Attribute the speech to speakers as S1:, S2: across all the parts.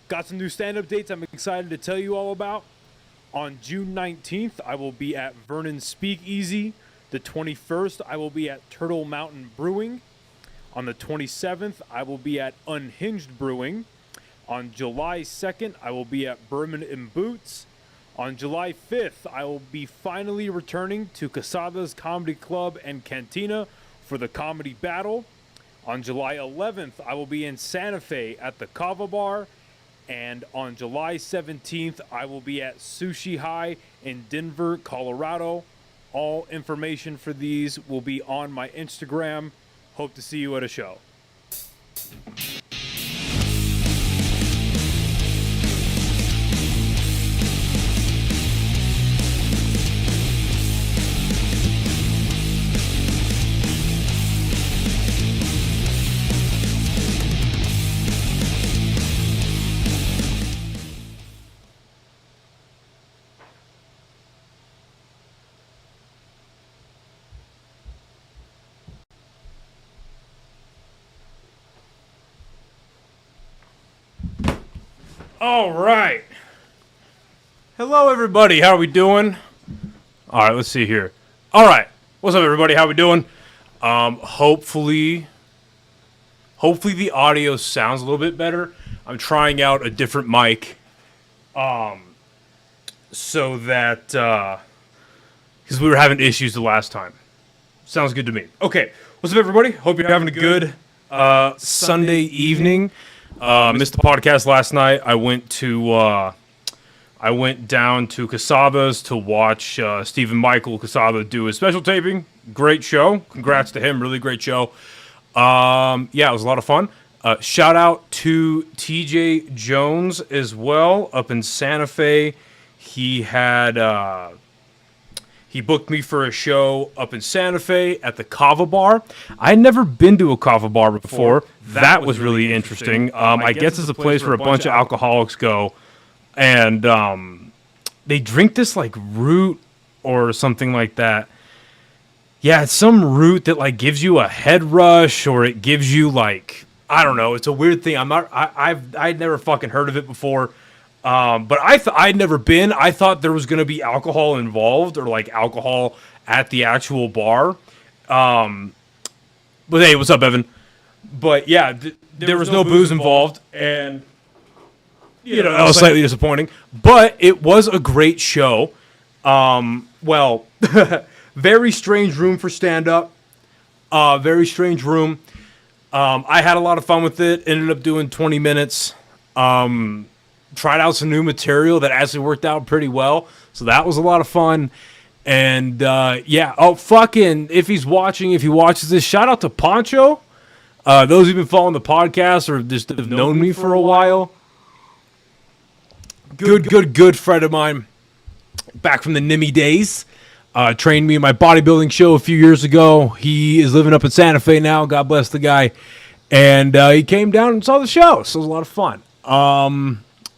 S1: Got some new stand-up dates I'm excited to tell you all about. On June 19th, I will be at Vernon Speakeasy. The 21st, I will be at Turtle Mountain Brewing. On the 27th, I will be at Unhinged Brewing. On July 2nd, I will be at Berman and Boots. On July 5th, I will be finally returning to Quesada's Comedy Club and Cantina for the Comedy Battle. On July 11th, I will be in Santa Fe at the Kava Bar. And on July 17th, I will be at Sushi High in Denver, Colorado. All information for these will be on my Instagram. Hope to see you at a show. All right. Hello, everybody. How are we doing? All right, let's see here. All right. What's up, everybody? How we doing? Hopefully the audio sounds a little bit better. I'm trying out a different mic, so that because we were having issues the last time. Sounds good to me. Okay. What's up, everybody? Hope you're having a good Sunday evening. Missed the podcast last night. I went down to Quesada's to watch Stephen Michael Quesada do his special taping. Great show. Congrats to him. Really great show. Yeah, it was a lot of fun. Shout out to TJ Jones as well up in Santa Fe. He booked me for a show up in Santa Fe at the Kava Bar. I had never been to a Kava Bar before. That was really interesting. I guess it's a place where a bunch of alcoholics go, and they drink this like root or something like that. Yeah, it's some root that like gives you a head rush, or it gives you like, I don't know. It's a weird thing. I'd never fucking heard of it before. But I'd never been. I thought there was going to be alcohol involved, or like alcohol at the actual bar. But hey, what's up, Evan? But yeah, there was no booze involved, and you know, that was slightly disappointing. But it was a great show. Well, very strange room for stand-up. Very strange room. I had a lot of fun with it. Ended up doing 20 minutes. Tried out some new material that actually worked out pretty well. So that was a lot of fun. And, yeah. Oh, fucking, if he watches this, shout out to Poncho. Those who've been following the podcast or just have known me for a while. Good friend of mine. Back from the NIMI days. Trained me in my bodybuilding show a few years ago. He is living up in Santa Fe now. God bless the guy. And he came down and saw the show. So it was a lot of fun.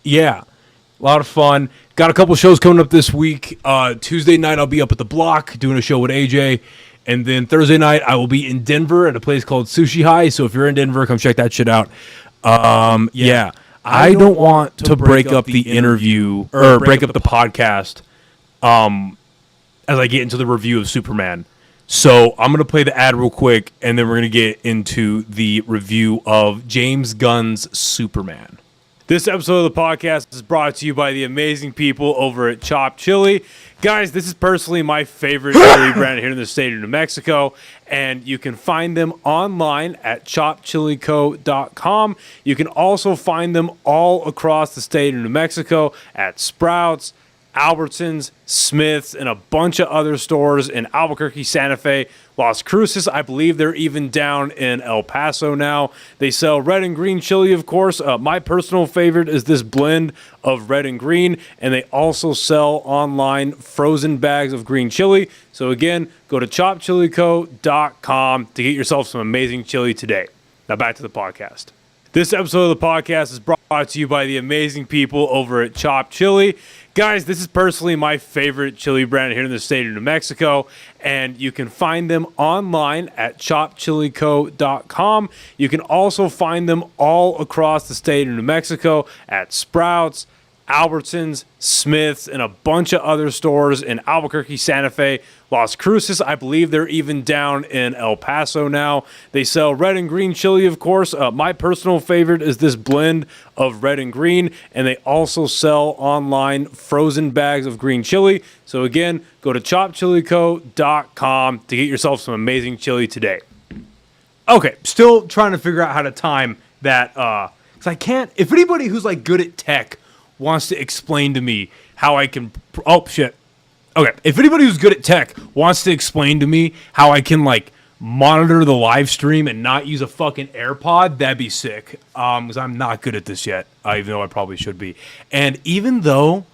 S1: Yeah, a lot of fun. Got a couple shows coming up this week. Tuesday night, I'll be up at the Block doing a show with AJ. And then Thursday night, I will be in Denver at a place called Sushi High. So if you're in Denver, come check that shit out. Yeah, I don't want to break up the interview or break up the podcast as I get into the review of Superman. So I'm going to play the ad real quick, and then we're going to get into the review of James Gunn's Superman. This episode of the podcast is brought to you by the amazing people over at Chop Chili. Guys, this is personally my favorite chili brand here in the state of New Mexico, and you can find them online at chopchilico.com. You can also find them all across the state of New Mexico at Sprouts, Albertsons, Smith's, and a bunch of other stores in Albuquerque, Santa Fe, Las Cruces. I believe they're even down in El Paso now. They sell red and green chili, of course. My personal favorite is this blend of red and green, and they also sell online frozen bags of green chili. So again, go to chopchilico.com to get yourself some amazing chili today. Now back to the podcast. This episode of the podcast is brought to you by the amazing people over at Chop Chili. Guys, this is personally my favorite chili brand here in the state of New Mexico, and you can find them online at chopchilico.com. You can also find them all across the state of New Mexico at Sprouts, Albertsons, Smith's, and a bunch of other stores in Albuquerque, Santa Fe, Las Cruces. I believe they're even down in El Paso now. They sell red and green chili, of course. My personal favorite is this blend of red and green, and they also sell online frozen bags of green chili. So again, go to chopchilico.com to get yourself some amazing chili today. Okay, still trying to figure out how to time that, because I can't, if anybody who's like good at tech wants to explain to me how I can... Oh, shit. Okay, if anybody who's good at tech wants to explain to me how I can, like, monitor the live stream and not use a fucking AirPod, that'd be sick. Because I'm not good at this yet, even though I probably should be. And even though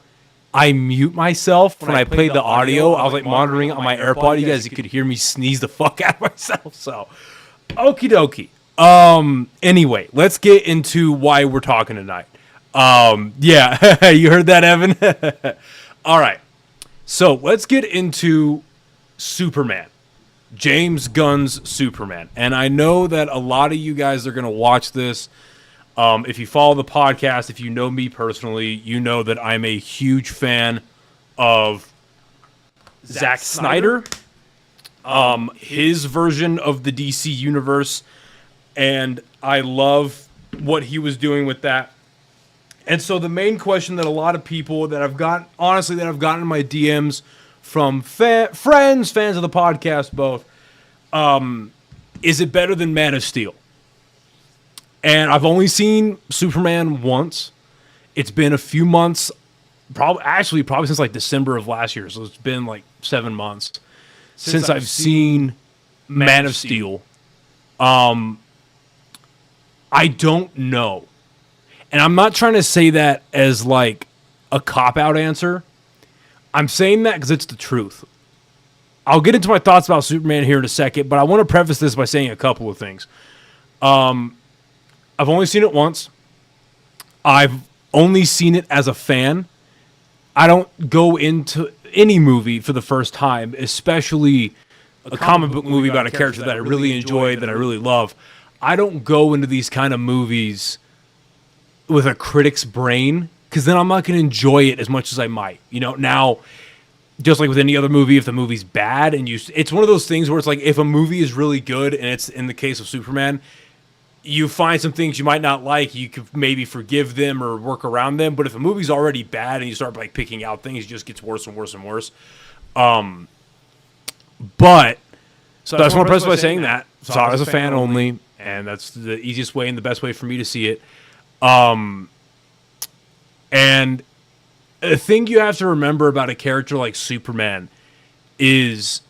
S1: I mute myself when I play the audio, I was, like, monitoring on my AirPod. You guys could hear me sneeze the fuck out of myself, so... Okie dokie. Anyway, let's get into why we're talking tonight. Yeah, you heard that, Evan? All right. So let's get into Superman, James Gunn's Superman. And I know that a lot of you guys are going to watch this. If you follow the podcast, if you know me personally, you know that I'm a huge fan of Zack Snyder, his version of the DC universe. And I love what he was doing with that. And so the main question that a lot of people that I've gotten, honestly, that I've gotten in my DMs from fans of the podcast, both, is it better than Man of Steel? And I've only seen Superman once. It's been a few months, probably since like December of last year. So it's been like 7 months since I've seen Man of Steel. I don't know. And I'm not trying to say that as like a cop-out answer. I'm saying that because it's the truth. I'll get into my thoughts about Superman here in a second, but I want to preface this by saying a couple of things. I've only seen it once. I've only seen it as a fan. I don't go into any movie for the first time, especially a comic book movie about a character that I really enjoy, that I really love. I don't go into these kind of movies with a critic's brain, because then I'm not going to enjoy it as much as I might. You know, now, just like with any other movie, if the movie's bad, and it's one of those things where it's like, if a movie is really good, and it's in the case of Superman, you find some things you might not like, you could maybe forgive them or work around them, but if a movie's already bad and you start like picking out things, it just gets worse and worse and worse. But, so I just want to preface by saying that, saw it as a fan only, and that's the easiest way and the best way for me to see it. And the thing you have to remember about a character like Superman is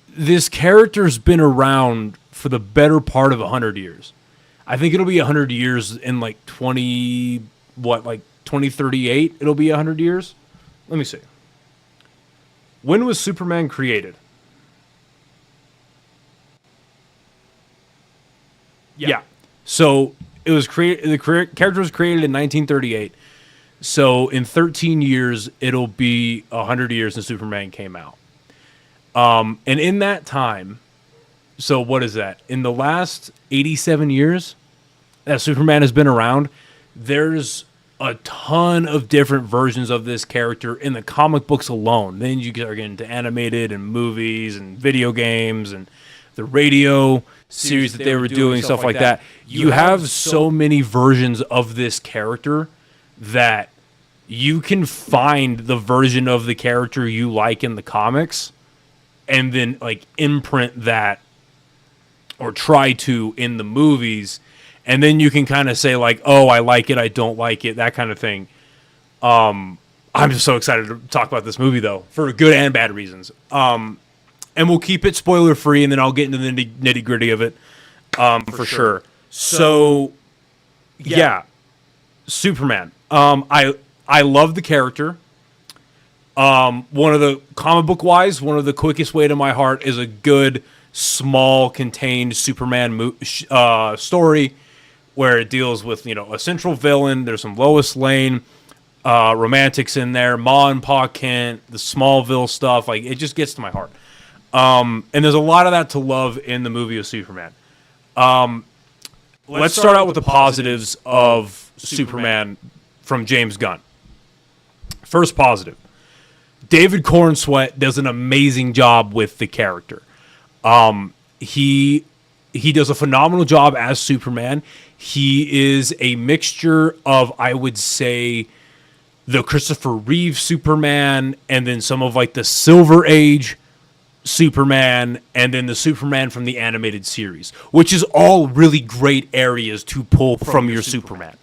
S1: this character's been around for the better part of 100 years. I think it'll be 100 years in like 2038, it'll be 100 years. Let me see. When was Superman created? Yeah. So it was created. The character was created in 1938. So in 13 years, it'll be 100 years since Superman came out. And in that time, so what is that? In the last 87 years that Superman has been around, there's a ton of different versions of this character in the comic books alone. Then you start getting into animated and movies and video games and the radio series that they were doing, stuff like that. You have so many versions of this character that you can find the version of the character you like in the comics and then like imprint that or try to in the movies. And then you can kind of say like, oh, I like it, I don't like it, that kind of thing. I'm just so excited to talk about this movie, though, for good and bad reasons. And we'll keep it spoiler-free, and then I'll get into the nitty-gritty of it for sure. So, yeah, Superman. I love the character. One of the, comic book-wise, one of the quickest way to my heart is a good, small, contained Superman story where it deals with, you know, a central villain. There's some Lois Lane. romantics in there, Ma and Pa Kent, the Smallville stuff. Like, it just gets to my heart. And there's a lot of that to love in the movie of Superman. Let's start out with the positives of Superman from James Gunn. First positive. David Cornsweet does an amazing job with the character. He does a phenomenal job as Superman. He is a mixture of, I would say, the Christopher Reeve Superman, and then some of like the Silver Age Superman, and then the Superman from the animated series, which is all really great areas to pull from your Superman.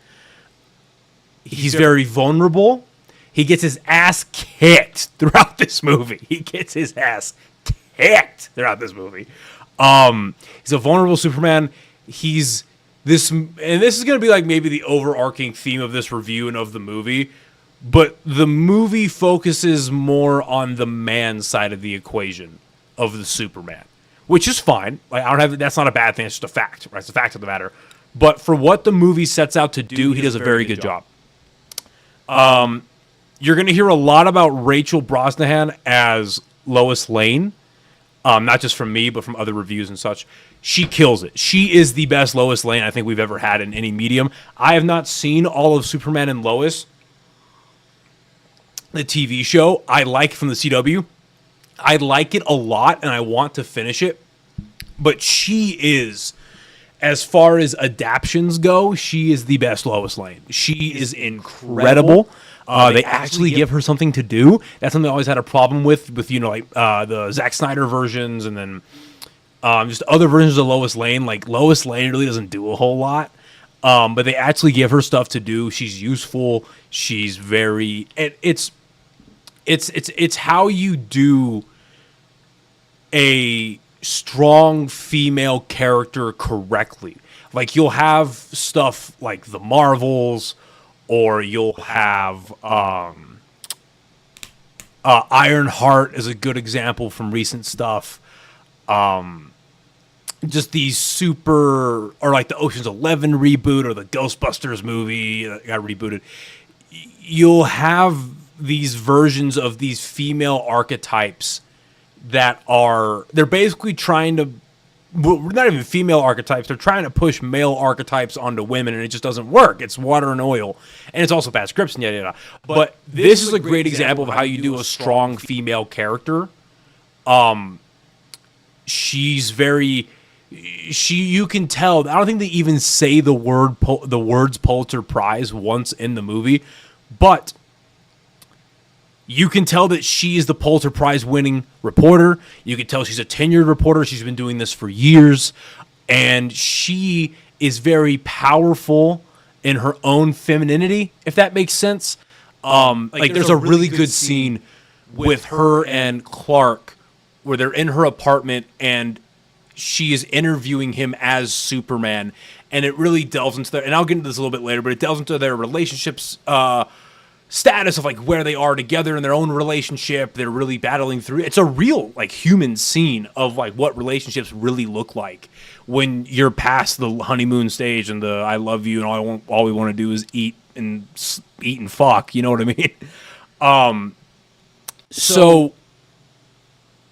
S1: He's very vulnerable. He gets his ass kicked throughout this movie. He's a vulnerable Superman. He's this, and this is going to be like maybe the overarching theme of this review and of the movie, but the movie focuses more on the man side of the equation of the Superman, which is fine. Like, that's not a bad thing. It's just a fact, right? It's a fact of the matter. But for what the movie sets out to do, he does a very good job. You're going to hear a lot about Rachel Brosnahan as Lois Lane. Not just from me, but from other reviews and such. She kills it. She is the best Lois Lane I think we've ever had in any medium. I have not seen all of Superman and Lois, the TV show. I like from the CW. I like it a lot, and I want to finish it. But she is, as far as adaptions go, she is the best Lois Lane. She is incredible. They actually give her something to do. That's something I always had a problem with the Zack Snyder versions, and then just other versions of Lois Lane. Like, Lois Lane really doesn't do a whole lot, but they actually give her stuff to do. She's useful. She's very. It's how you do a strong female character correctly. Like, you'll have stuff like the Marvels, or you'll have Ironheart is a good example from recent stuff. Just these super, or like the Ocean's 11 reboot, or the Ghostbusters movie that got rebooted. You'll have these versions of these female archetypes that they're basically trying to, not even female archetypes, they're trying to push male archetypes onto women, and it just doesn't work. It's water and oil, and it's also bad scripts and yada yada. But this is a great example of how you do a strong female character. She's very, you can tell. I don't think they even say the words Pulitzer Prize once in the movie, but you can tell that she is the Pulitzer Prize winning reporter. You can tell she's a tenured reporter. She's been doing this for years. And she is very powerful in her own femininity, if that makes sense. Like, there's a really good scene with her and Clark where they're in her apartment and she is interviewing him as Superman. And it really delves into their, and I'll get into this a little bit later, but it delves into their relationships, status of like where they are together in their own relationship. They're really battling through. It's a real like human scene of like what relationships really look like when you're past the honeymoon stage and the I love you and all we want to do is eat and fuck. You know what I mean? So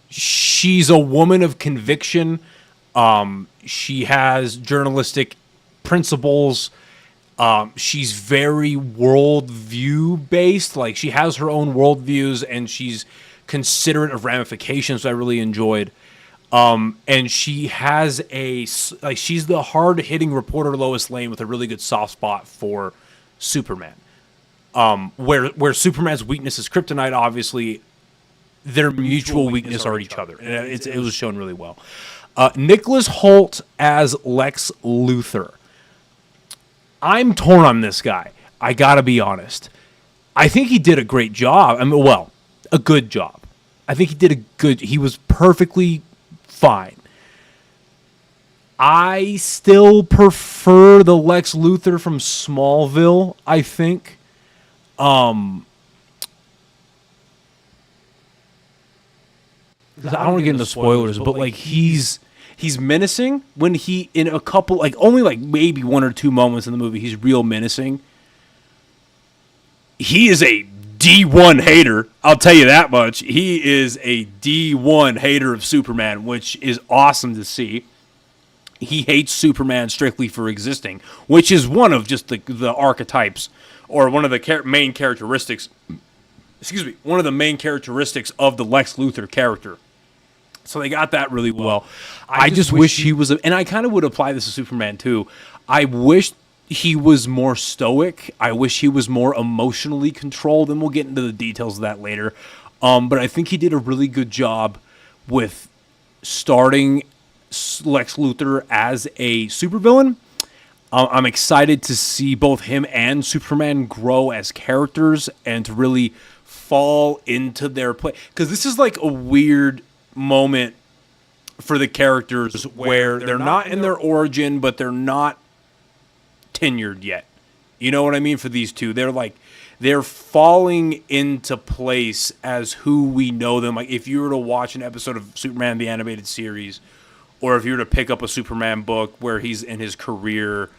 S1: she's a woman of conviction. She has journalistic principles. She's very worldview based. Like, she has her own worldviews and she's considerate of ramifications. I really enjoyed. And she has she's the hard hitting reporter Lois Lane with a really good soft spot for Superman. Where Superman's weakness is kryptonite, obviously their mutual weakness are each other. And it was shown really well. Nicholas Hoult as Lex Luthor. I'm torn on this guy. I gotta be honest. I think he did a great job. A good job. I think he was perfectly fine. I still prefer the Lex Luthor from Smallville, I think. I don't want to get into spoilers, but like he's menacing when he, in a couple, like only like maybe one or two moments in the movie, he's real menacing.
S2: he is a D1 hater. I'll tell you that much. He is a D1 hater of Superman, which is awesome to see. He hates Superman strictly for existing, which is one of just the archetypes, or one of the main characteristics. Excuse me, one of the main characteristics of the Lex Luthor character. So they got that really well. I just wish he was, and I kind of would apply this to Superman too. I wish he was more stoic. I wish he was more emotionally controlled, and we'll get into the details of that later. But I think he did a really good job with starting Lex Luthor as a supervillain. I'm excited to see both him and Superman grow as characters and to really fall into their play. Because this is like a weird moment for the characters where they're not in their origin, but they're not tenured yet. You know what I mean? For these two, they're falling into place as who we know them. Like if you were to watch an episode of Superman the Animated Series, or if you were to pick up a Superman book where he's in his career,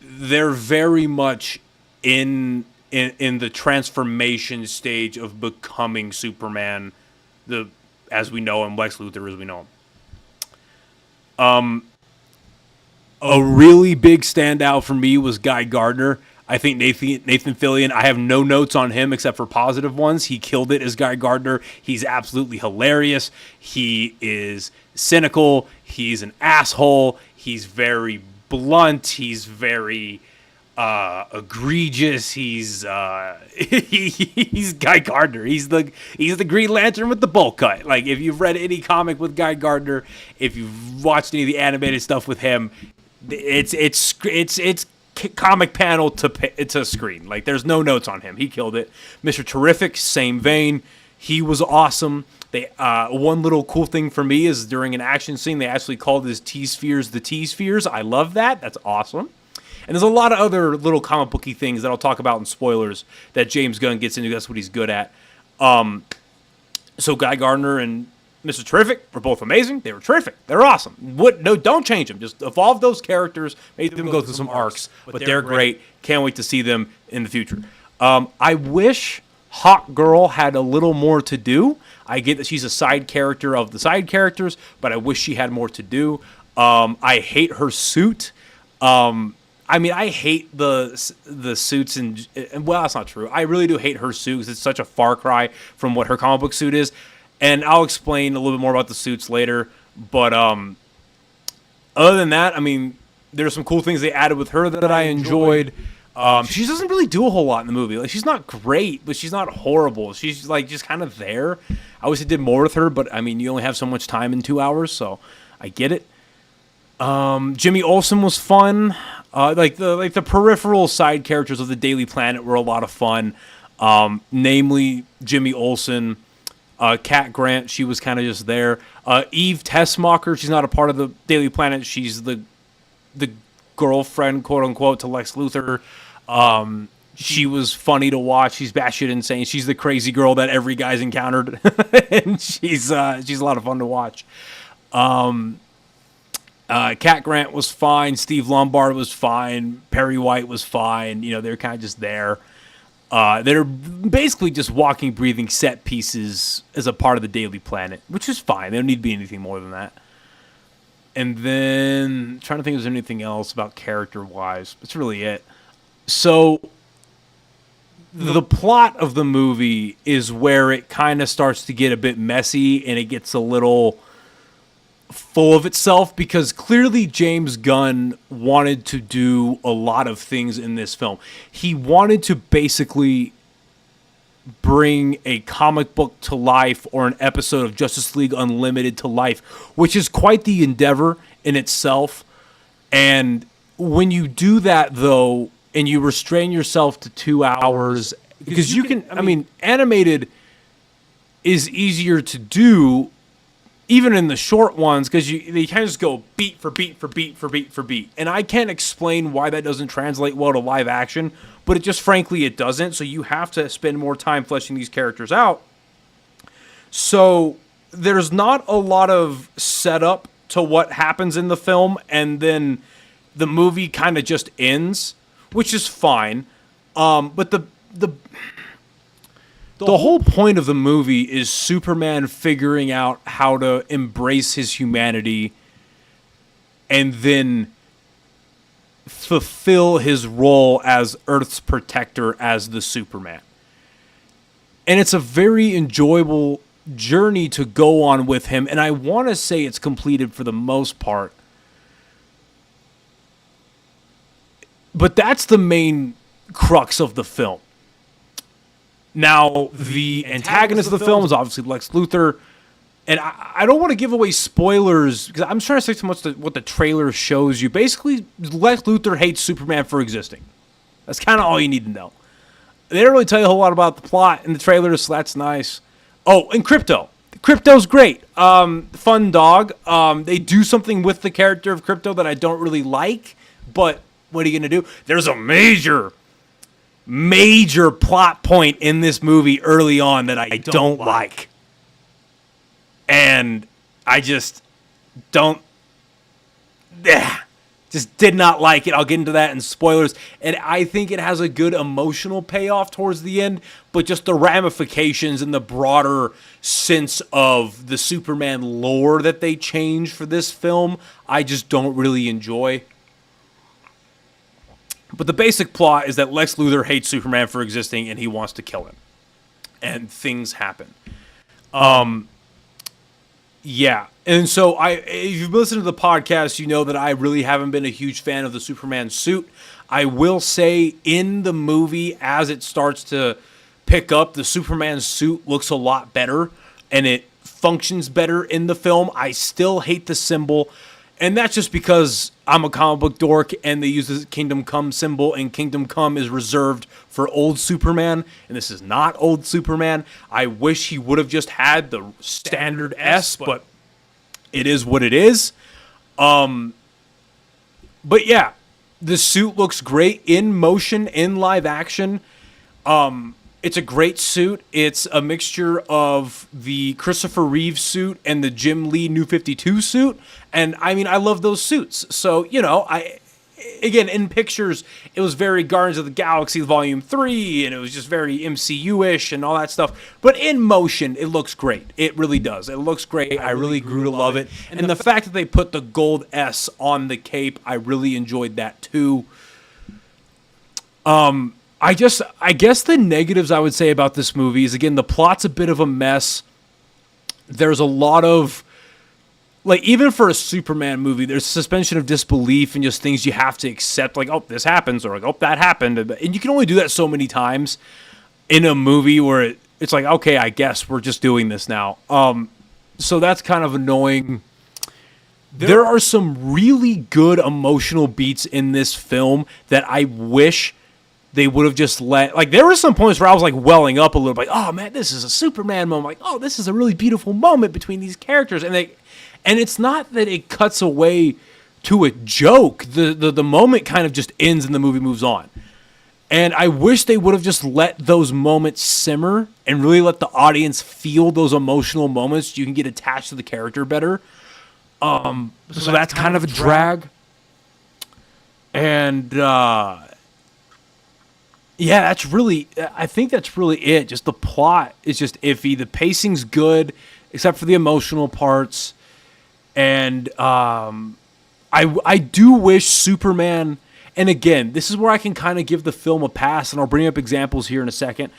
S2: they're very much in the transformation stage of becoming Superman, as we know him, Lex Luthor as we know him. A really big standout for me was Guy Gardner. I think Nathan Fillion, I have no notes on him except for positive ones. He killed it as Guy Gardner. He's absolutely hilarious. He is cynical. He's an asshole. He's very blunt. He's very egregious. He's he's Guy Gardner. He's the Green Lantern with the bowl cut. Like if you've read any comic with Guy Gardner, if you've watched any of the animated stuff with him, it's comic panel to screen. Like there's no notes on him. He killed it. Mr. Terrific, same vein. He was awesome. They one little cool thing for me is during an action scene they actually called his T-spheres the T-spheres. I love that. That's awesome. And there's a lot of other little comic booky things that I'll talk about in spoilers that James Gunn gets into. That's what he's good at. So Guy Gardner and Mr. Terrific were both amazing. They were terrific. They're awesome. Don't change them. Just evolve those characters. Make them go through some arcs. But they're great. Can't wait to see them in the future. I wish Hawk Girl had a little more to do. I get that she's a side character of the side characters, but I wish she had more to do. I hate her suit. I hate the suits and well, that's not true. I really do hate her suit because it's such a far cry from what her comic book suit is. And I'll explain a little bit more about the suits later. But other than that, there's some cool things they added with her that I enjoyed. She doesn't really do a whole lot in the movie. Like she's not great, but she's not horrible. She's like just kind of there. I wish I did more with her, but you only have so much time in 2 hours, so I get it. Jimmy Olsen was fun. The peripheral side characters of the Daily Planet were a lot of fun. Namely Jimmy Olsen. Cat Grant, she was kind of just there. Eve Tessmacher, she's not a part of the Daily Planet. She's the girlfriend, quote unquote, to Lex Luthor. She was funny to watch. She's batshit insane. She's the crazy girl that every guy's encountered, and she's a lot of fun to watch. Cat Grant was fine. Steve Lombard was fine. Perry White was fine. They're kind of just there. They're basically just walking, breathing set pieces as a part of the Daily Planet, which is fine. They don't need to be anything more than that. And then, trying to think if there's anything else about character-wise. That's really it. So, the plot of the movie is where it kind of starts to get a bit messy, and it gets a little full of itself, because clearly James Gunn wanted to do a lot of things in this film. He wanted to basically bring a comic book to life, or an episode of Justice League Unlimited to life, which is quite the endeavor in itself. And when you do that, though, and you restrain yourself to 2 hours, because you can, animated is easier to do, even in the short ones, because they kind of just go beat for beat for beat for beat for beat. And I can't explain why that doesn't translate well to live action, but it doesn't. So you have to spend more time fleshing these characters out. So there's not a lot of setup to what happens in the film, and then the movie kind of just ends, which is fine. But the whole point of the movie is Superman figuring out how to embrace his humanity and then fulfill his role as Earth's protector as the Superman. And it's a very enjoyable journey to go on with him, and I want to say it's completed for the most part. But that's the main crux of the film. Now, the antagonist of the film is obviously Lex Luthor, and I don't want to give away spoilers, because I'm trying to say too much to what the trailer shows you. Basically, Lex Luthor hates Superman for existing. That's kind of all you need to know. They don't really tell you a whole lot about the plot in the trailers, so that's nice. Oh, and Crypto. Crypto's great. Fun dog. They do something with the character of Crypto that I don't really like, but what are you going to do? There's a major plot point in this movie early on that I don't like. And I just don't... Just did not like it. I'll get into that in spoilers. And I think it has a good emotional payoff towards the end, but just the ramifications and the broader sense of the Superman lore that they changed for this film, I just don't really enjoy. But the basic plot is that Lex Luthor hates Superman for existing and he wants to kill him. And things happen. Yeah. And so if you've listened to the podcast, you know that I really haven't been a huge fan of the Superman suit. I will say in the movie, as it starts to pick up, the Superman suit looks a lot better and it functions better in the film. I still hate the symbol. And that's just because I'm a comic book dork and they use the Kingdom Come symbol, and Kingdom Come is reserved for old Superman, and this is not old Superman. I wish he would have just had the standard S, but it is what it is. But yeah, the suit looks great in motion, in live action. It's a great suit. It's a mixture of the Christopher Reeve suit and the Jim Lee New 52 suit. And I mean, I love those suits. So, you know, again, in pictures, it was very Guardians of the Galaxy Volume 3, and it was just very MCU-ish and all that stuff. But in motion, it looks great. It really does. It looks great. I really grew to love it. And the fact that they put the gold S on the cape, I really enjoyed that too. I guess the negatives I would say about this movie is, again, the plot's a bit of a mess. There's a lot of, like, even for a Superman movie, there's suspension of disbelief and just things you have to accept, like, oh, this happens, or like, oh, that happened. And you can only do that so many times in a movie where it's like, okay, I guess we're just doing this now. So that's kind of annoying. There are some really good emotional beats in this film that I wish they would have just let, like, there were some points where I was like welling up a little bit, like, oh man, this is a Superman moment, like, oh, this is a really beautiful moment between these characters, and it's not that it cuts away to a joke. The moment kind of just ends and the movie moves on. And I wish they would have just let those moments simmer and really let the audience feel those emotional moments. You can get attached to the character better. So that's kind of a drag. And yeah, I think that's really it. Just the plot is just iffy. The pacing's good, except for the emotional parts. And I do wish Superman, and again, this is where I can kind of give the film a pass, and I'll bring up examples here in a second.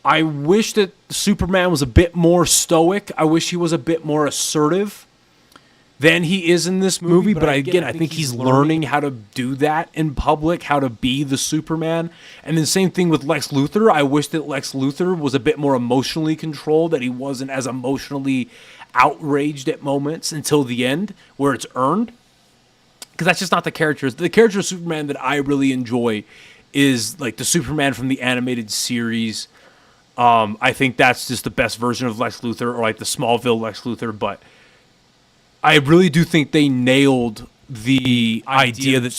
S2: I wish that Superman was a bit more stoic. I wish he was a bit more assertive than he is in this movie, but I think he's learning how to do that in public, how to be the Superman. And the same thing with Lex Luthor. I wish that Lex Luthor was a bit more emotionally controlled, that he wasn't as emotionally outraged at moments until the end, where it's earned. Because that's just not the character. The character of Superman that I really enjoy is like the Superman from the animated series. I think that's just the best version of Lex Luthor, or like the Smallville Lex Luthor, but I really do think they nailed the idea that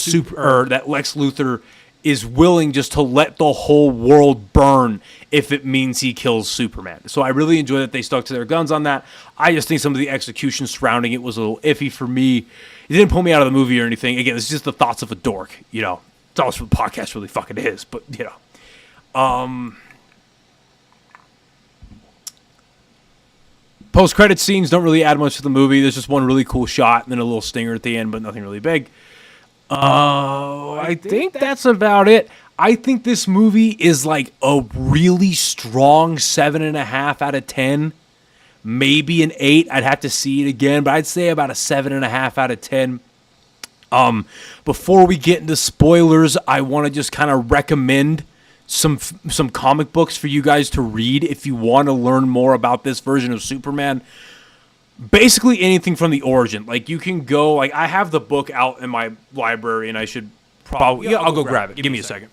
S2: that Lex Luthor is willing just to let the whole world burn if it means he kills Superman. So I really enjoy that they stuck to their guns on that. I just think some of the execution surrounding it was a little iffy for me. It didn't pull me out of the movie or anything. Again, it's just the thoughts of a dork, you know. It's always what the podcast really fucking is, but, you know. Post-credit scenes don't really add much to the movie. There's just one really cool shot and then a little stinger at the end, but nothing really big. I think that's about it. I think this movie is like a really strong 7.5 out of 10. Maybe an 8. I'd have to see it again, but I'd say about a 7.5 out of 10. Before we get into spoilers, I want to just kind of recommend some comic books for you guys to read if you want to learn more about this version of Superman. Basically anything from the origin. Like, you can go, like, I have the book out in my library, and I should probably, I'll go grab it. Give me a second.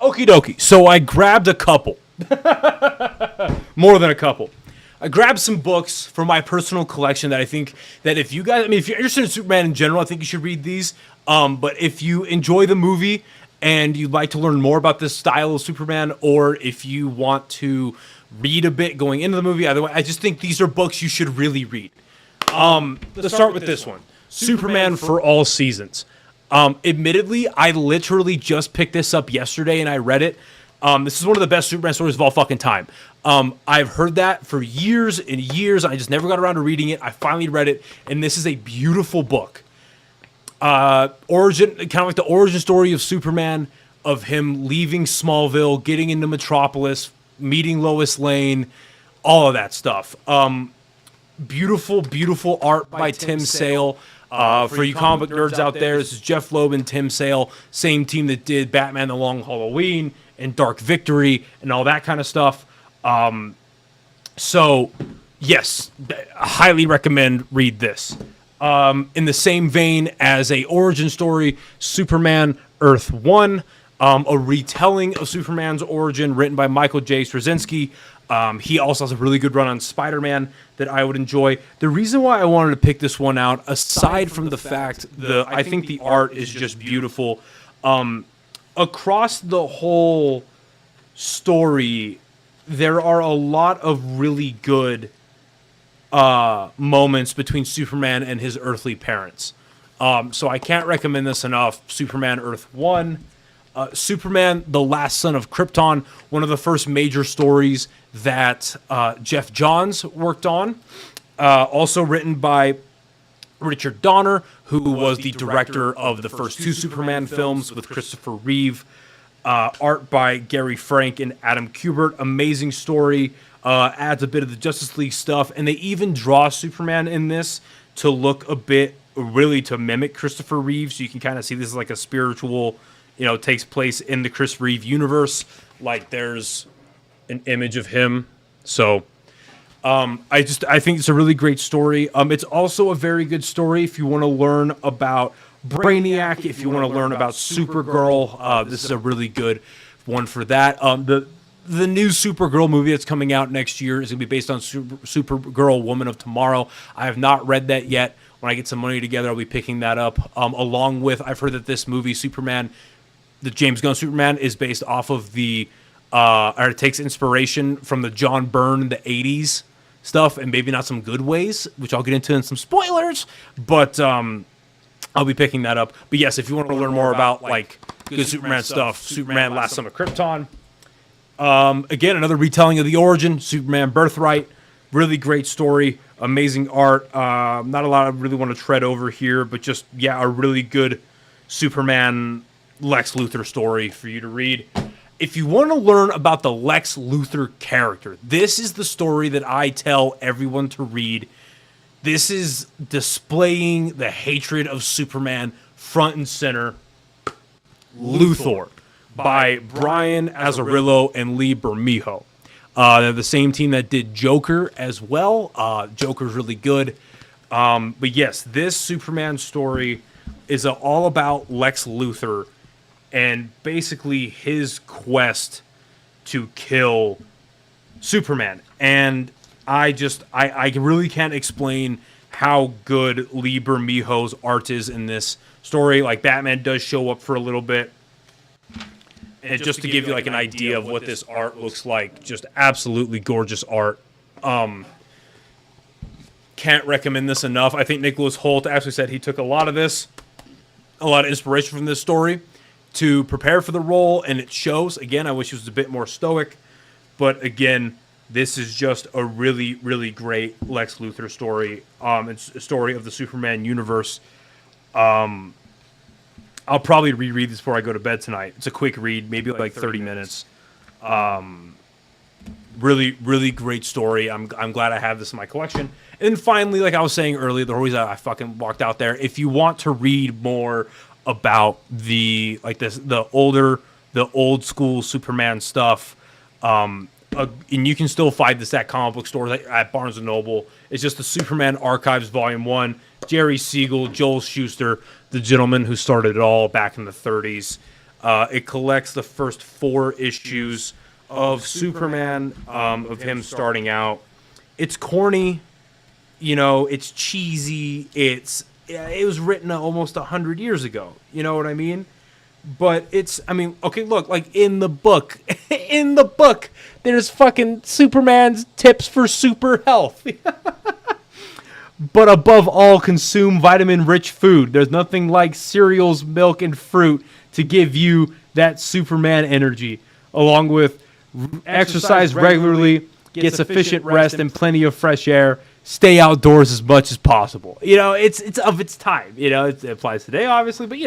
S2: Okie dokie. So I grabbed a couple. More than a couple. I grabbed some books from my personal collection that I think that if you guys, I mean, if you're interested in Superman in general, I think you should read these. But if you enjoy the movie and you'd like to learn more about this style of Superman, or if you want to read a bit going into the movie, either way, I just think these are books you should really read. Let's start with this one. Superman for All Seasons. Admittedly, I literally just picked this up yesterday and I read it. This is one of the best Superman stories of all fucking time. I've heard that for years and years. I just never got around to reading it. I finally read it, and this is a beautiful book. Origin, kind of like the origin story of Superman, of him leaving Smallville, getting into Metropolis, meeting Lois Lane, all of that stuff. Beautiful, beautiful art by Tim Sale. For you comic book nerds out there, this is Jeff Loeb and Tim Sale, same team that did Batman The Long Halloween and Dark Victory and all that kind of stuff. So, yes, I highly recommend read this. In the same vein as a origin story, Superman Earth 1, a retelling of Superman's origin written by Michael J. Straczynski. He also has a really good run on Spider-Man that I would enjoy. The reason why I wanted to pick this one out, aside from the fact I think the art is just beautiful, across the whole story, there are a lot of really good moments between Superman and his earthly parents. So I can't recommend this enough. Superman Earth 1. Superman, the Last Son of Krypton, one of the first major stories that Jeff Johns worked on. Also written by Richard Donner, who was the director of the first 2 Superman films with Christopher Reeve. Art by Gary Frank and Adam Kubert. Amazing story. Adds a bit of the Justice League stuff. And they even draw Superman in this to look a bit, really to mimic Christopher Reeve. So you can kind of see this as like a spiritual, takes place in the Chris Reeve universe. Like, there's an image of him. So I think it's a really great story. It's also a very good story if you want to learn about Brainiac, if you want to learn about Supergirl. This is a really good one for that. The new Supergirl movie that's coming out next year is going to be based on Supergirl Woman of Tomorrow. I have not read that yet. When I get some money together, I'll be picking that up. Along with, I've heard that this movie, Superman, the James Gunn Superman, is based off of or it takes inspiration from the John Byrne, the 80s stuff, and maybe not some good ways, which I'll get into in some spoilers, but I'll be picking that up. But yes, if you want to learn more about like good Superman stuff, Superman Last Son of Krypton. Again, another retelling of the origin, Superman Birthright. Really great story, amazing art. Not a lot I really want to tread over here, but just, a really good Superman Lex Luthor story for you to read. If you want to learn about the Lex Luthor character, this is the story that I tell everyone to read. This is displaying the hatred of Superman front and center. Luthor by Brian Azzarello and Lee Bermejo. They're the same team that did Joker as well. Joker's really good. But yes, this Superman story is all about Lex Luthor and basically his quest to kill Superman. And I really can't explain how good Lee Bermejo's art is in this story. Like, Batman does show up for a little bit. And just to give you like an idea of what this art looks like, just absolutely gorgeous art. Can't recommend this enough. I think Nicholas Hoult actually said he took a lot of inspiration from this story to prepare for the role, and it shows. Again, I wish he was a bit more stoic, but again, this is just a really, really great Lex Luthor story. It's a story of the Superman universe. I'll probably reread this before I go to bed tonight. It's a quick read, maybe like 30 minutes. Really, really great story. I'm glad I have this in my collection. And then finally, like I was saying earlier, the reason I fucking walked out there, if you want to read more about the old school Superman stuff, and you can still find this at comic book stores at Barnes and Noble. It's just the Superman Archives Volume 1. Jerry Siegel, Joel Shuster, the gentleman who started it all back in the 30s. It collects the first 4 issues of Superman, of him starting out. It's corny, it's cheesy. It was written almost 100 years ago. You know what I mean? But okay, look, like in the book, there's fucking Superman's tips for super health. But above all, consume vitamin-rich food. There's nothing like cereals, milk, and fruit to give you that Superman energy, along with exercise regularly, get sufficient rest and plenty of fresh air, stay outdoors as much as possible. It's of its time. It applies today, obviously, but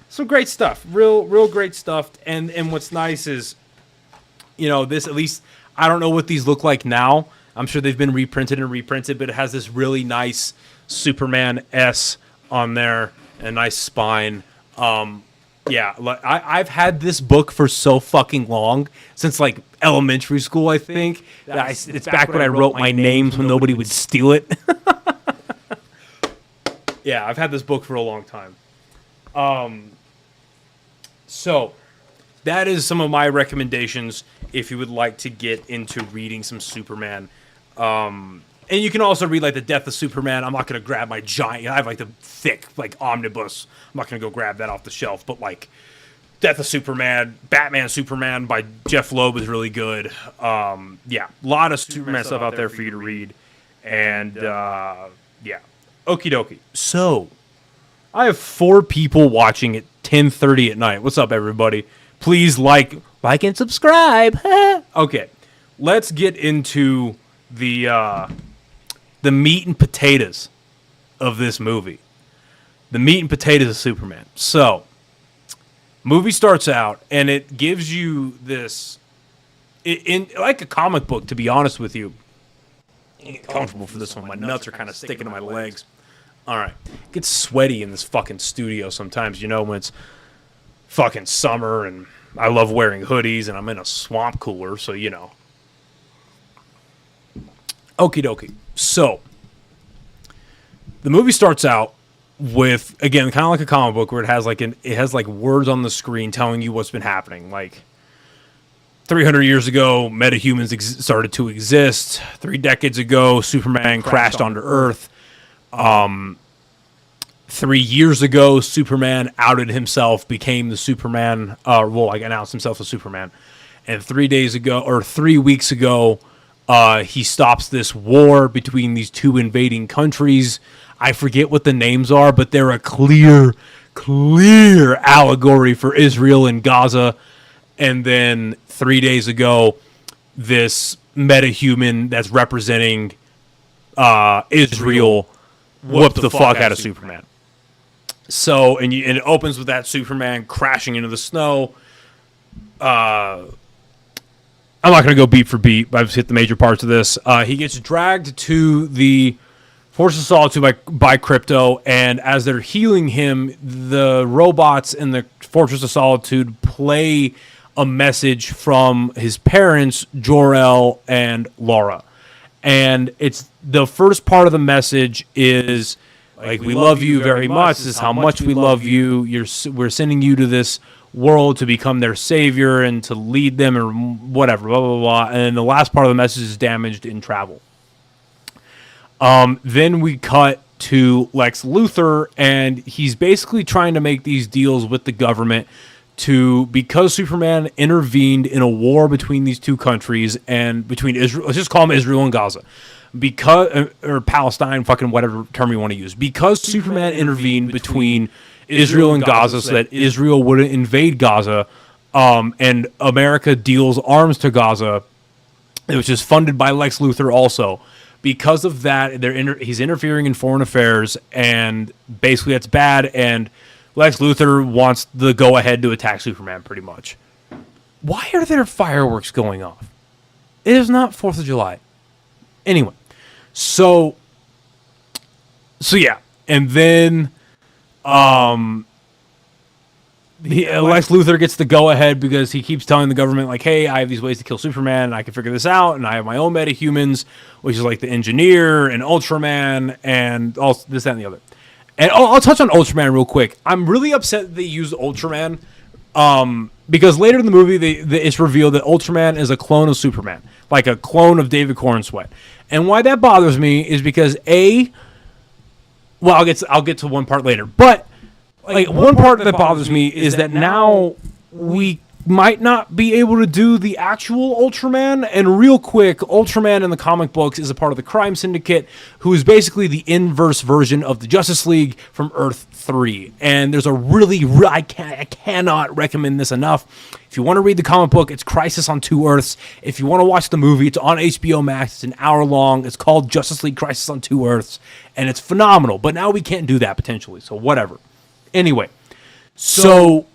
S2: some great stuff, real great stuff. And what's nice is, this, at least, I don't know what these look like now. I'm sure they've been reprinted, but it has this really nice Superman S on there, and a nice spine. Yeah, I've had this book for so fucking long, since like elementary school, I think. It's back when I wrote my names when nobody would steal it. Yeah, I've had this book for a long time. So that is some of my recommendations if you would like to get into reading some Superman. And you can also read like The Death of Superman. I'm not going to grab my giant, I have like the thick like omnibus. I'm not going to go grab that off the shelf, but like Death of Superman, Batman Superman by Jeff Loeb is really good. Yeah, a lot of Superman stuff out there for you to read. And yeah, okie dokie. So I have 4 people watching at 10:30 at night. What's up, everybody? Please like and subscribe. Okay, let's get into the meat and potatoes of this movie. The meat and potatoes of Superman. So, movie starts out, and it gives you this, in like a comic book, to be honest with you. Get comfortable for this one. My nuts are kind of sticking to my legs. All right. It gets sweaty in this fucking studio sometimes, when it's fucking summer, and I love wearing hoodies, and I'm in a swamp cooler, so Okie dokie. So, the movie starts out with, again, kind of like a comic book, where it has like words on the screen telling you what's been happening. Like 300 years ago, metahumans started to exist. 3 decades ago, Superman crashed onto Earth. 3 years ago, Superman outed himself, became the Superman. Announced himself as Superman. And 3 weeks ago, he stops this war between these 2 invading countries. I forget what the names are, but they're a clear allegory for Israel and Gaza. And then 3 days ago, this metahuman that's representing Israel whooped the fuck out of Superman. So, and it opens with that Superman crashing into the snow. I'm not going to go beat for beat. I've just hit the major parts of this. He gets dragged to the Fortress of Solitude by Crypto, and as they're healing him, the robots in the Fortress of Solitude play a message from his parents, Jor-El and Laura.
S1: And it's the first part of the message is like, we love you very much. This is how much we love you. We're sending you to this world to become their savior and to lead them or whatever, blah, blah, blah. And then the last part of the message is damaged in travel. Then we cut to Lex Luthor, and he's basically trying to make these deals with the government because Superman intervened in a war between these two countries and between Israel, let's just call them Israel and Gaza, or Palestine, fucking whatever term you want to use, because Superman intervened between Israel and Gaza so that Israel wouldn't invade Gaza, and America deals arms to Gaza, which is funded by Lex Luthor also. Because of that, he's interfering in foreign affairs, and basically that's bad, and Lex Luthor wants the go-ahead to attack Superman, pretty much. Why are there fireworks going off? It is not 4th of July. Anyway, so yeah, and then Lex Luthor gets the go-ahead because he keeps telling the government, like, hey, I have these ways to kill Superman, and I can figure this out, and I have my own metahumans, which is like the Engineer and Ultraman and all this, that, and the other. And I'll touch on Ultraman real quick. I'm really upset that they used Ultraman because later in the movie, it's revealed that Ultraman is a clone of Superman, like a clone of David Cornsweet. And why that bothers me is because I'll get to one part later, but like one part that bothers me is that now we might not be able to do the actual Ultraman. And real quick, Ultraman in the comic books is a part of the crime syndicate, who is basically the inverse version of the Justice League from Earth 3. And there's a I cannot recommend this enough. If you want to read the comic book, it's Crisis on Two Earths. If you want to watch the movie, it's on HBO Max. It's an hour long. It's called Justice League Crisis on Two Earths, and it's phenomenal. But now we can't do that potentially, so whatever. Anyway, so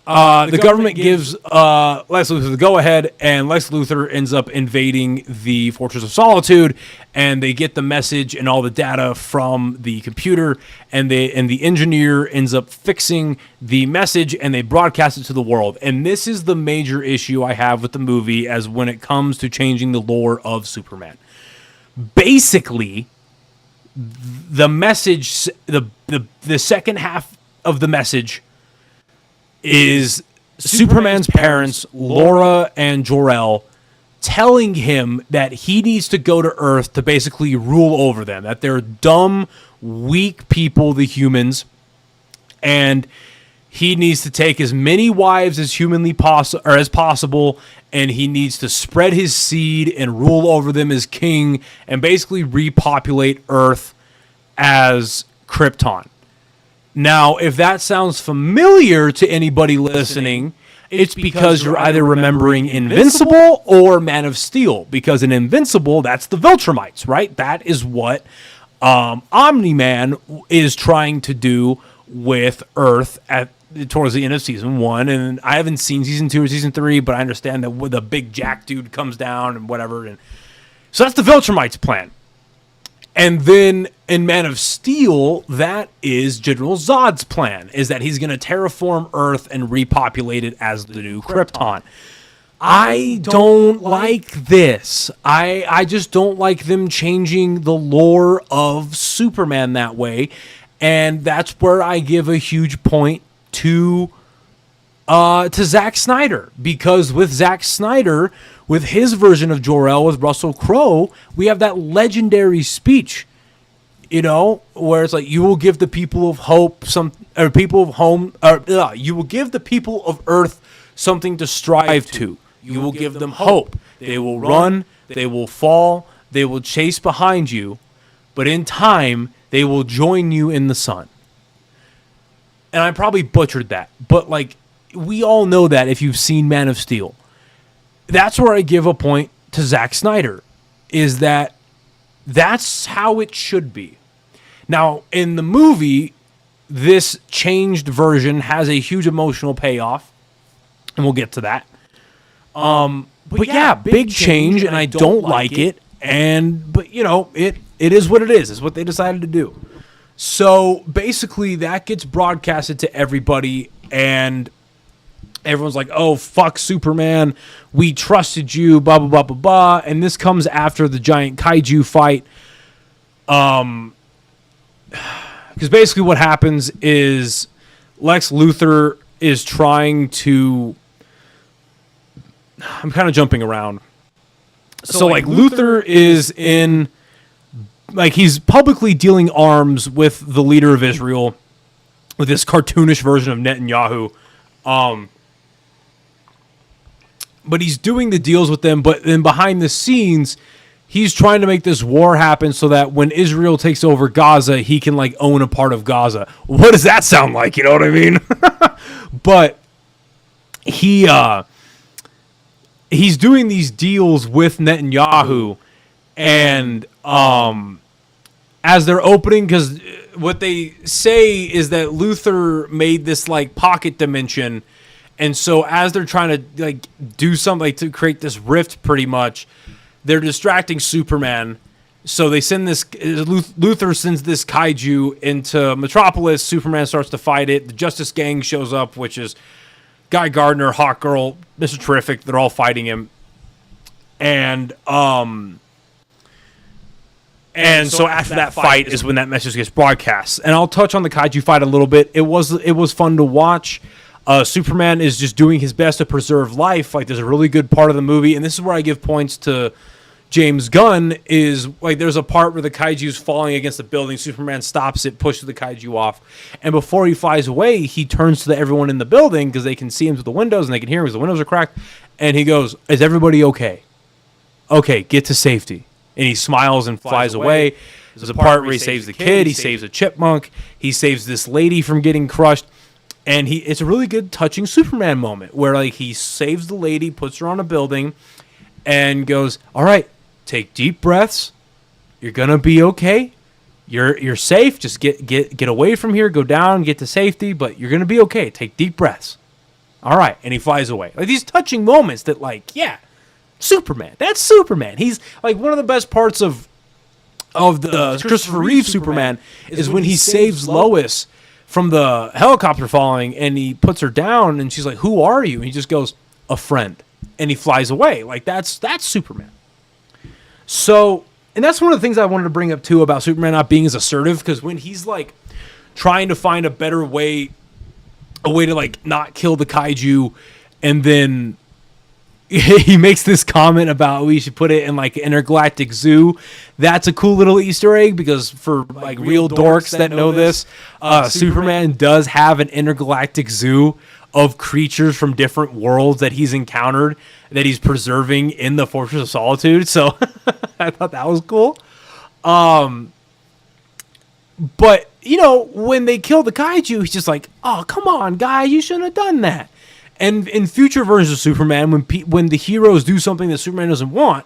S1: the government gives Lex Luthor the go-ahead, and Lex Luthor ends up invading the Fortress of Solitude, and they get the message and all the data from the computer, and the Engineer ends up fixing the message, and they broadcast it to the world. And this is the major issue I have with the movie as when it comes to changing the lore of Superman. Basically, the message, the second half of the message is Superman's parents, Laura and Jor-El, telling him that he needs to go to Earth to basically rule over them, that they're dumb, weak people, the humans, and he needs to take as many wives as humanly possible, and he needs to spread his seed and rule over them as king and basically repopulate Earth as Krypton. Now, if that sounds familiar to anybody listening, it's because you're either remembering Invincible or Man of Steel. Because in Invincible, that's the Viltrumites, right? That is what Omni-Man is trying to do with Earth towards the end of season 1. And I haven't seen season 2 or season 3, but I understand that the big Jack dude comes down and whatever. And so that's the Viltrumites plan. And then in Man of Steel, that is General Zod's plan, is that he's going to terraform Earth and repopulate it as the new Krypton. I don't like this. I just don't like them changing the lore of Superman that way. And that's where I give a huge point to Zack Snyder. Because with Zack Snyder, with his version of Jor-El with Russell Crowe, we have that legendary speech, you know, where it's like, you will give the people of hope you will give the people of Earth something to strive to. You will give them hope. They will run, they will fall, they will chase behind you, but in time, they will join you in the sun. And I probably butchered that, but like, we all know that if you've seen Man of Steel. That's where I give a point to Zack Snyder, is that that's how it should be. Now, in the movie, this changed version has a huge emotional payoff, and we'll get to that. But yeah, big change, and I don't like it. But you know, it is what it is. It's what they decided to do. So basically, that gets broadcasted to everybody, and Everyone's like, oh, fuck Superman. We trusted you, blah, blah, blah, blah, blah. And this comes after the giant kaiju fight. Because basically what happens is Lex Luthor is trying to... I'm kind of jumping around. So like, Luthor is in... Like, he's publicly dealing arms with the leader of Israel, with this cartoonish version of Netanyahu. But he's doing the deals with them, but then behind the scenes, he's trying to make this war happen so that when Israel takes over Gaza, he can, like, own a part of Gaza. What does that sound like? You know what I mean? But he's doing these deals with Netanyahu, and as they're opening, because what they say is that Luthor made this, like, pocket dimension, and so as they're trying to, like, do something, like, to create this rift, pretty much, they're distracting Superman. So they send this... Luthor sends this kaiju into Metropolis. Superman starts to fight it. The Justice Gang shows up, which is Guy Gardner, Hawkgirl, Mr. Terrific. They're all fighting him. And so after that fight is when that message gets broadcast. And I'll touch on the kaiju fight a little bit. It was fun to watch. Superman is just doing his best to preserve life. Like, there's a really good part of the movie, and this is where I give points to James Gunn, is like there's a part where the kaiju's falling against the building. Superman stops it, pushes the kaiju off, and before he flies away, he turns to everyone in the building because they can see him through the windows and they can hear him because the windows are cracked, and he goes, "Is everybody okay? Okay, get to safety." And he smiles and flies away. There's a part where he saves the kid, he saves a chipmunk, he saves this lady from getting crushed. And it's a really good, touching Superman moment where, like, he saves the lady, puts her on a building, and goes, "All right, take deep breaths. You're gonna be okay. You're safe. Just get away from here. Go down, get to safety. But you're gonna be okay. Take deep breaths. All right." And he flies away. Like, these touching moments that, like, yeah, Superman. That's Superman. He's like one of the best parts of the Christopher Reeve Superman is when he saves Lois from the helicopter falling, and he puts her down, and she's like, "Who are you?" And he just goes, "A friend," and he flies away. Like, that's Superman. So, and that's one of the things I wanted to bring up too about Superman not being as assertive, because when he's like trying to find a better way, a way to, like, not kill the kaiju, and then he makes this comment about we should put it in, like, intergalactic zoo. That's a cool little Easter egg, because for like real dorks that know this, Superman does have an intergalactic zoo of creatures from different worlds that he's encountered that he's preserving in the Fortress of Solitude. So I thought that was cool. But, you know, when they kill the kaiju, he's just like, "Oh, come on, guy, you shouldn't have done that." And in future versions of Superman, when the heroes do something that Superman doesn't want,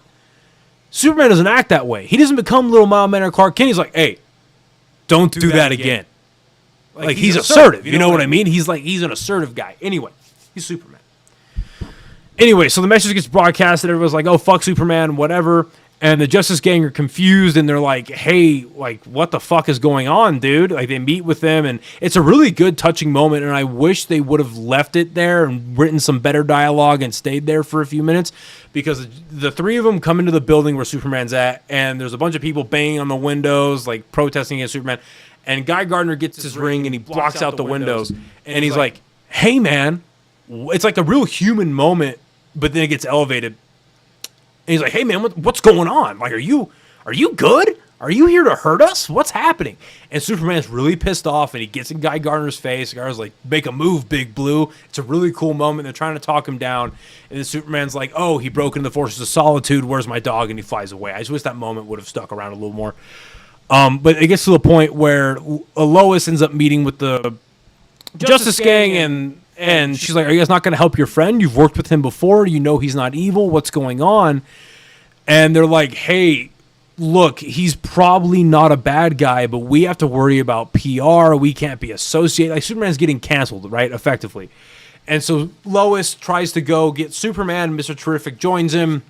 S1: Superman doesn't act that way. He doesn't become Little Mild Man or Clark Kent. He's like, "Hey, don't do that again." Like, he's assertive. You know what I mean? He's an assertive guy. Anyway, he's Superman. Anyway, so the message gets broadcast, and everyone's like, "Oh, fuck Superman," whatever. And the Justice Gang are confused, and they're like, "Hey, like, what the fuck is going on, dude?" Like, they meet with them, and it's a really good, touching moment, and I wish they would have left it there and written some better dialogue and stayed there for a few minutes, because the three of them come into the building where Superman's at, and there's a bunch of people banging on the windows, like, protesting against Superman, and Guy Gardner gets his ring, and he blocks out the windows, and he's like, "Hey, man." It's like a real human moment, but then it gets elevated. And he's like, "Hey, man, what's going on? Like, are you good? Are you here to hurt us? What's happening?" And Superman's really pissed off, and he gets in Guy Gardner's face. Gardner's like, "Make a move, Big Blue." It's a really cool moment. They're trying to talk him down. And then Superman's like, "Oh, he broke into the Forces of Solitude. Where's my dog?" And he flies away. I just wish that moment would have stuck around a little more. But it gets to the point where Lois ends up meeting with the Justice Gang, and she's like, "Are you guys not going to help your friend? You've worked with him before. You know he's not evil. What's going on?" And they're like, "Hey, look, he's probably not a bad guy, but we have to worry about PR. We can't be associated." Like, Superman's getting canceled, right, effectively. And so Lois tries to go get Superman. Mr. Terrific joins him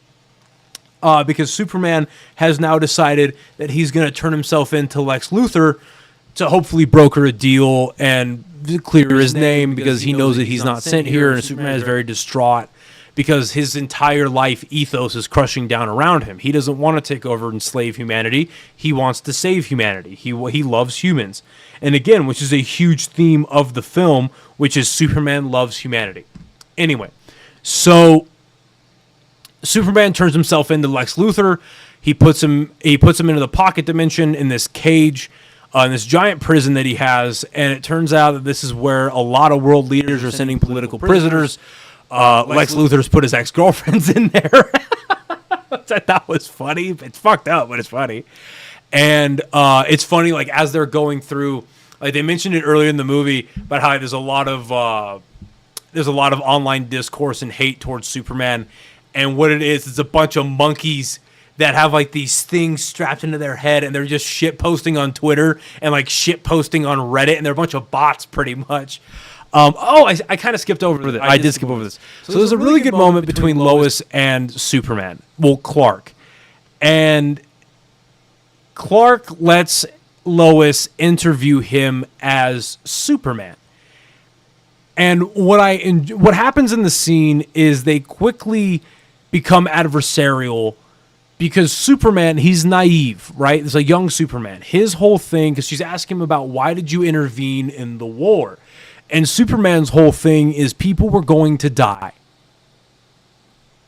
S1: because Superman has now decided that he's going to turn himself into Lex Luthor to hopefully broker a deal and clear his name, because he knows that he's not sent here, and Superman is very distraught because his entire life ethos is crushing down around him. He doesn't want to take over and enslave humanity. He wants to save humanity. He loves humans. And again, which is a huge theme of the film, which is Superman loves humanity. Anyway, so Superman turns himself into Lex Luthor. He puts him into the pocket dimension in this cage, in this giant prison that he has, and it turns out that this is where a lot of world leaders are sending political prisoners. Lex Luthor's put his ex-girlfriends in there. Which I thought was funny. It's fucked up, but it's funny. And it's funny, like, as they're going through, like, they mentioned it earlier in the movie about how there's a lot of online discourse and hate towards Superman. And what it is, it's a bunch of monkeys that have, like, these things strapped into their head, and they're just shit posting on Twitter and, like, shit posting on Reddit, and they're a bunch of bots, pretty much. I kind of skipped over this. I did skip over this. So there's a really good moment between Lois and Superman. Well, Clark. And Clark lets Lois interview him as Superman. And what happens in the scene is they quickly become adversarial, because Superman, he's naive, right? It's a young Superman. His whole thing, because she's asking him about, why did you intervene in the war? And Superman's whole thing is, people were going to die.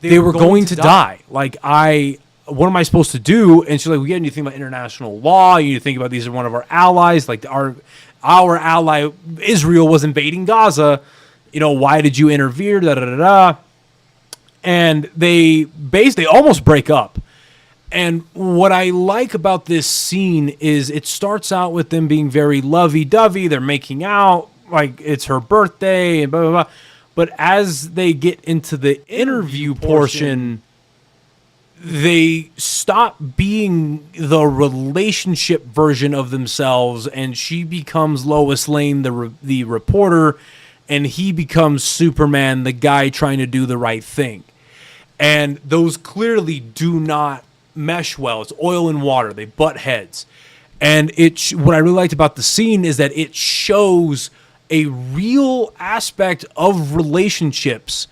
S1: They were going to die. Like, what am I supposed to do? And she's like, well, yeah, you need to think about international law. You need to think about, these are one of our allies. Like, our ally, Israel, was invading Gaza. You know, why did you interfere? Da, da, da, da. And they almost break up. And what I like about this scene is it starts out with them being very lovey-dovey. They're making out like it's her birthday and blah, blah, blah. But as they get into the interview portion, they stop being the relationship version of themselves, and she becomes Lois Lane, the reporter, and he becomes Superman, the guy trying to do the right thing. And those clearly do not mesh well. It's oil and water. They butt heads. And what I really liked about the scene is that it shows a real aspect of relationships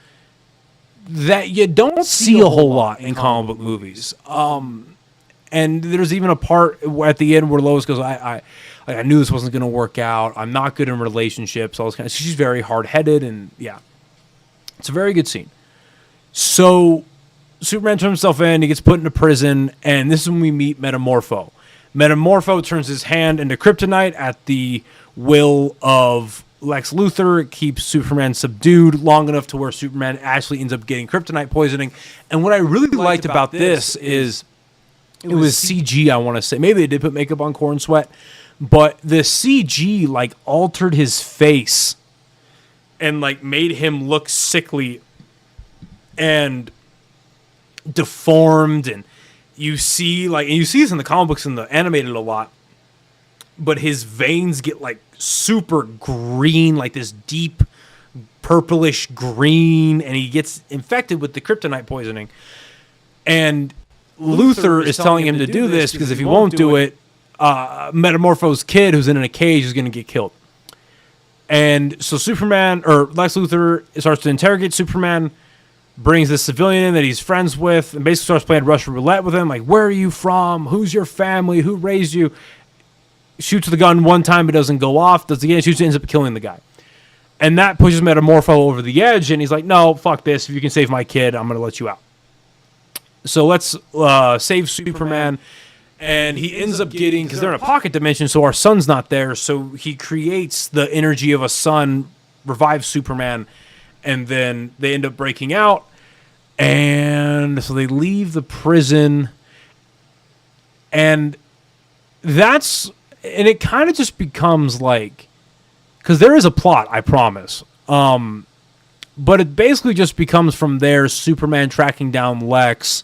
S1: that you don't see a whole lot in comic book movies. And there's even a part at the end where Lois goes, I knew this wasn't going to work out. I'm not good in relationships. All this kind of, she's very hard-headed, and yeah. It's a very good scene. So Superman turns himself in, he gets put into prison, and this is when we meet Metamorpho. Metamorpho turns his hand into kryptonite at the will of Lex Luthor. It keeps Superman subdued long enough to where Superman actually ends up getting kryptonite poisoning. And what I really liked about this is it was CG, I want to say. Maybe they did put makeup on Corn Sweat, but the CG like altered his face and like made him look sickly and deformed. And you see this in the comic books and the animated a lot, but his veins get like super green, like this deep purplish green, and he gets infected with the kryptonite poisoning. And Luthor is telling him to do this because if he won't do it, Metamorpho's kid, who's in a cage, is going to get killed. And so Superman, or Lex Luthor, starts to interrogate Superman, brings this civilian in that he's friends with, and basically starts playing Russian roulette with him, like, where are you from? Who's your family? Who raised you? Shoots the gun one time, it doesn't go off. Does it again, shoots it, ends up killing the guy. And that pushes Metamorpho over the edge, and he's like, no, fuck this. If you can save my kid, I'm going to let you out. So let's save Superman. And he ends up getting, because they're in a pocket dimension, so our sun's not there, so he creates the energy of a sun, revives Superman, and then they end up breaking out. And so they leave the prison. And it kind of just becomes like, because there is a plot, I promise. But it basically just becomes from there, Superman tracking down Lex.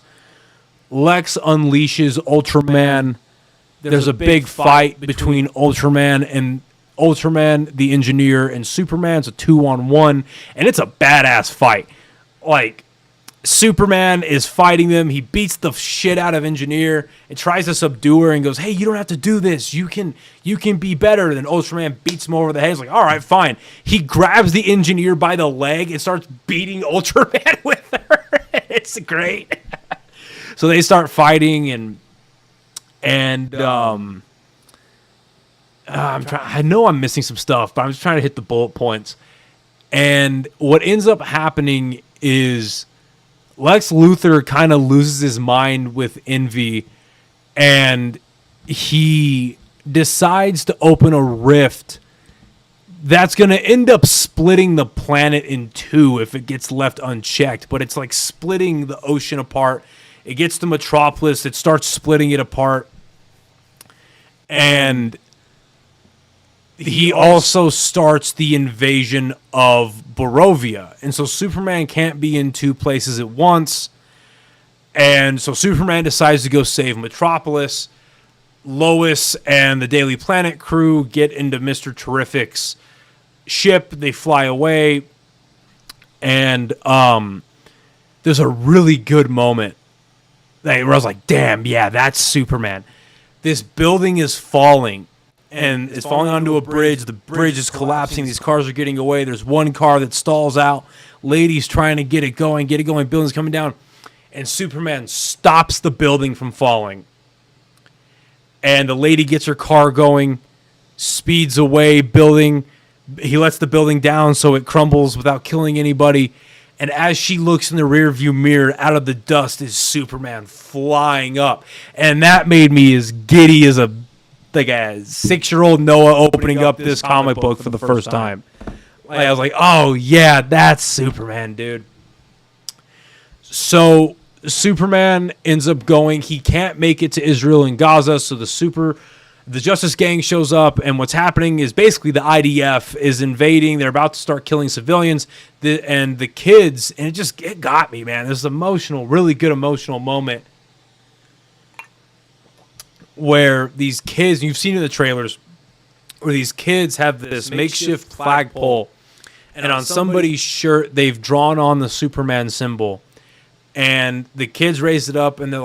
S1: Lex unleashes Ultraman. There's a big fight between Ultraman, the engineer, and Superman. It's a 2-on-1, and it's a badass fight. Like,
S2: Superman is fighting them. He beats the shit out of Engineer and tries to subdue her and goes, "Hey, you don't have to do this. You can be better." And then Ultraman beats him over the head. He's like, "All right, fine." He grabs the Engineer by the leg and starts beating Ultraman with her. It's great. So they start fighting I know I'm missing some stuff, but I'm just trying to hit the bullet points. And what ends up happening is Lex Luthor kind of loses his mind with envy, and he decides to open a rift that's going to end up splitting the planet in two if it gets left unchecked. But it's like splitting the ocean apart. It gets to Metropolis. It starts splitting it apart. And he also starts the invasion of Barovia. And so Superman can't be in two places at once. And so Superman decides to go save Metropolis. Lois and the Daily Planet crew get into Mr. Terrific's ship. They fly away. And there's a really good moment where I was like, damn, yeah, that's Superman. This building is falling. And it's falling onto a bridge. The bridge is collapsing. These cars are getting away. There's one car that stalls out. Lady's trying to get it going. Building's coming down. And Superman stops the building from falling. And the lady gets her car going, speeds away, building. He lets the building down so it crumbles without killing anybody. And as she looks in the rearview mirror, out of the dust is Superman flying up. And that made me as giddy as a 6-year-old Noah opening up this comic book for the first time. I was like, oh, yeah, that's Superman, dude. So Superman ends up going. He can't make it to Israel and Gaza, so the Justice Gang shows up, and what's happening is basically the IDF is invading. They're about to start killing civilians, and the kids, and it got me, man. This is emotional, really good emotional moment where these kids, you've seen in the trailers, where these kids have this makeshift flagpole, and on somebody's shirt, they've drawn on the Superman symbol. And the kids raise it up, and they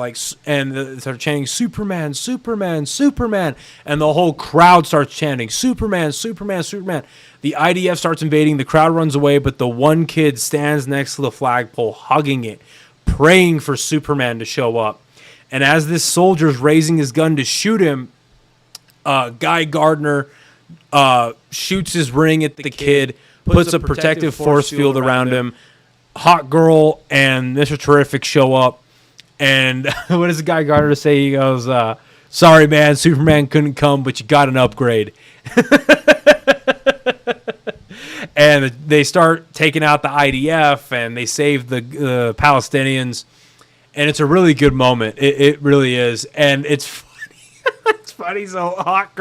S2: start chanting, "Superman, Superman, Superman." And the whole crowd starts chanting, "Superman, Superman, Superman." The IDF starts invading. The crowd runs away, but the one kid stands next to the flagpole, hugging it, praying for Superman to show up. And as this soldier's raising his gun to shoot him, Guy Gardner shoots his ring at the kid, puts a protective force field around him. Hot Girl and Mr. Terrific show up. And what does Guy Gardner say? He goes, "Sorry, man, Superman couldn't come, but you got an upgrade." And they start taking out the IDF, and they save the Palestinians. And it's a really good moment. It really is. And it's funny. It's funny. So Hot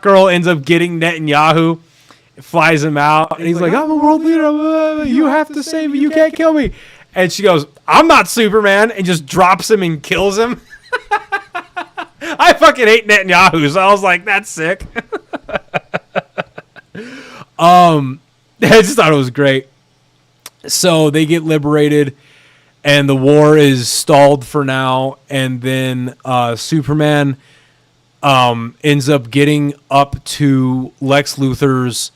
S2: Girl ends up getting Netanyahu, flies him out, and he's like, "I'm a world leader. You have to save me. You can't kill me." And she goes, "I'm not Superman," and just drops him and kills him. I fucking hate Netanyahu, so I was like, that's sick. I just thought it was great. So they get liberated, and the war is stalled for now, and then Superman ends up getting up to Lex Luthor's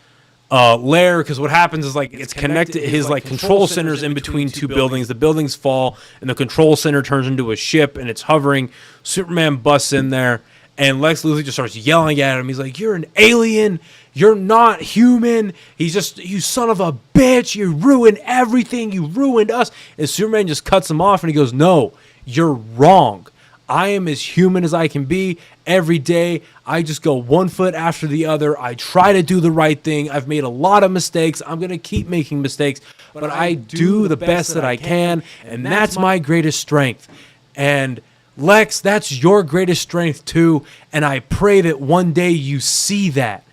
S2: lair, because what happens is it's connected. His control center's in between two buildings. The buildings fall, and the control center turns into a ship, and it's hovering. Superman busts in there, and Lex Luthor just starts yelling at him. He's like, "You're an alien. You're not human. He's just, you son of a bitch. You ruined everything. You ruined us." And Superman just cuts him off, and he goes, "No, you're wrong. I am as human as I can be. Every day, I just go one foot after the other. I try to do the right thing. I've made a lot of mistakes. I'm going to keep making mistakes, but I do the best that I can, and that's my greatest strength. And Lex, that's your greatest strength too, and I pray that one day you see that."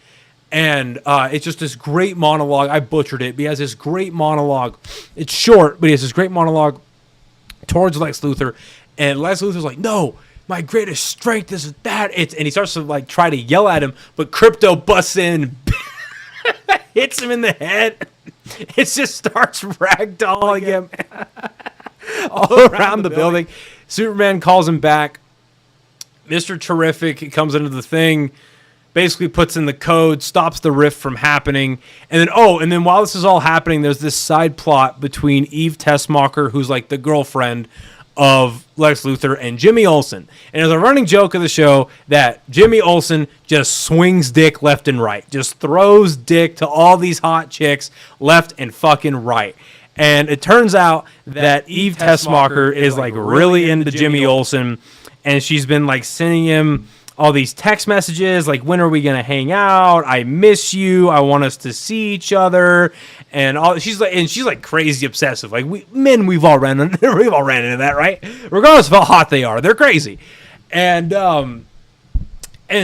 S2: And it's just this great monologue. I butchered it, but he has this great monologue. It's short, but he has this great monologue towards Lex Luthor. And Lex Luthor's like, "No, my greatest strength is that." And he starts to try to yell at him, but Crypto busts in, hits him in the head. It just starts ragdolling him.
S1: all around the building. Superman calls him back. Mr. Terrific comes into the thing, basically puts in the code, stops the rift from happening. And then while this is all happening, there's this side plot between Eve Tessmacher, who's like the girlfriend of Lex Luthor, and Jimmy Olsen. And there's a running joke of the show that Jimmy Olsen just swings dick left and right, just throws dick to all these hot chicks left and fucking right. And it turns out that Eve Tessmacher is like really into Jimmy Olsen, and she's been like sending him all these text messages like, when are we gonna hang out? I miss you. I want us to see each other. And all she's like crazy obsessive. Like we've all ran into that, right? Regardless of how hot they are, they're crazy. And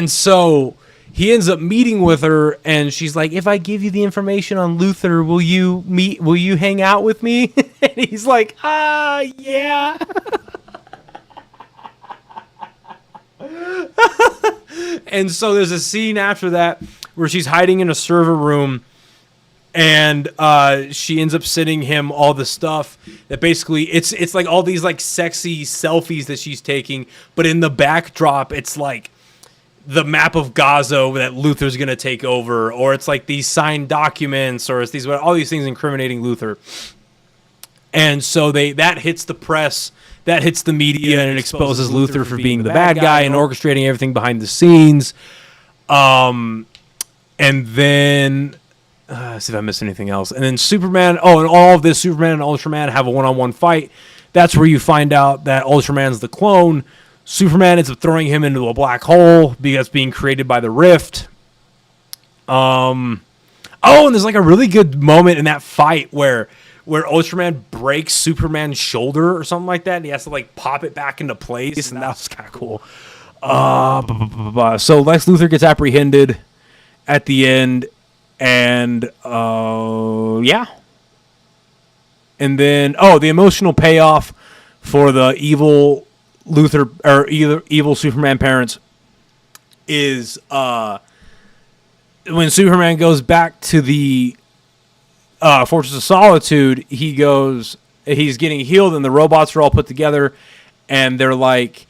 S1: so he ends up meeting with her, and she's like, if I give you the information on Luthor, will you hang out with me? And he's like, yeah. And so there's a scene after that where she's hiding in a server room, and she ends up sending him all the stuff that basically it's like all these like sexy selfies that she's taking, but in the backdrop it's like the map of Gaza that Luthor's gonna take over, or it's like these signed documents, or it's all these things incriminating Luthor. And so that hits the press. That hits the media, and it exposes Luthor for being the bad guy and orchestrating everything behind the scenes. And then, see if I missed anything else. And then Superman, and all of this, Superman and Ultraman have a one-on-one fight. That's where you find out that Ultraman's the clone. Superman ends up throwing him into a black hole because it's being created by the rift. And there's like a really good moment in that fight where Ultraman breaks Superman's shoulder or something like that, and he has to like pop it back into place, and that was kind of cool. So Lex Luthor gets apprehended at the end, and yeah. And then the emotional payoff for the evil Luthor or evil Superman parents is when Superman goes back to the Fortress of Solitude, he's getting healed, and the robots are all put together, and they're like,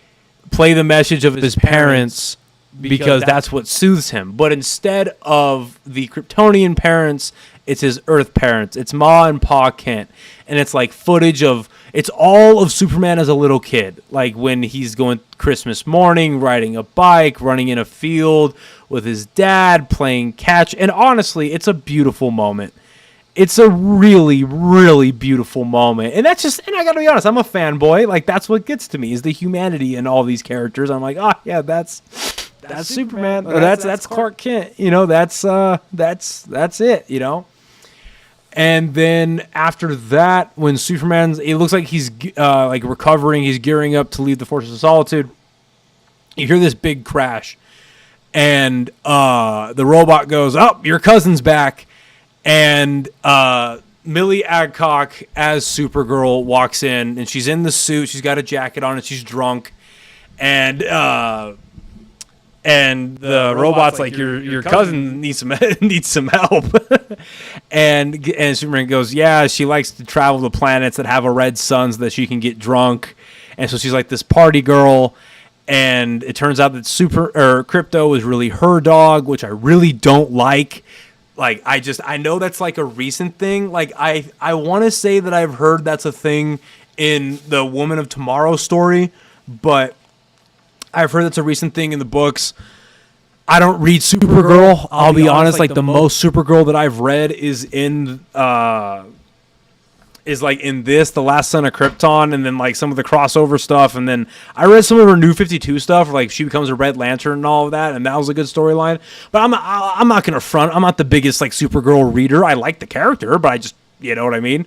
S1: play the message of his parents because that's what soothes him. But instead of the Kryptonian parents, it's his Earth parents. It's Ma and Pa Kent, and it's like footage it's all of Superman as a little kid, like when he's going Christmas morning, riding a bike, running in a field with his dad, playing catch, and honestly, it's a beautiful moment. It's a really, really beautiful moment. And and I gotta be honest, I'm a fanboy. Like, that's what gets to me, is the humanity in all these characters. I'm like, yeah, that's Superman. Or that's Clark Kent. You know, that's it, you know? And then after that, when it looks like he's like recovering, he's gearing up to leave the Fortress of Solitude, you hear this big crash. And the robot goes, your cousin's back. And Millie Adcock as Supergirl walks in, and she's in the suit. She's got a jacket on, and she's drunk. And the robot's like, your cousin needs some help. and Superman goes, yeah, she likes to travel to planets that have a red sun so that she can get drunk. And so she's like this party girl. And it turns out that Crypto is really her dog, which I really don't like. Like, I know that's like a recent thing. Like, I want to say that I've heard that's a thing in the Woman of Tomorrow story, but I've heard that's a recent thing in the books. I don't read Supergirl. I'll be honest. Like, the most Supergirl that I've read is in this, The Last Son of Krypton, and then like some of the crossover stuff, and then I read some of her New 52 stuff, where like she becomes a Red Lantern and all of that, and that was a good storyline. But I'm not gonna front. I'm not the biggest like Supergirl reader. I like the character, but I just, you know what I mean.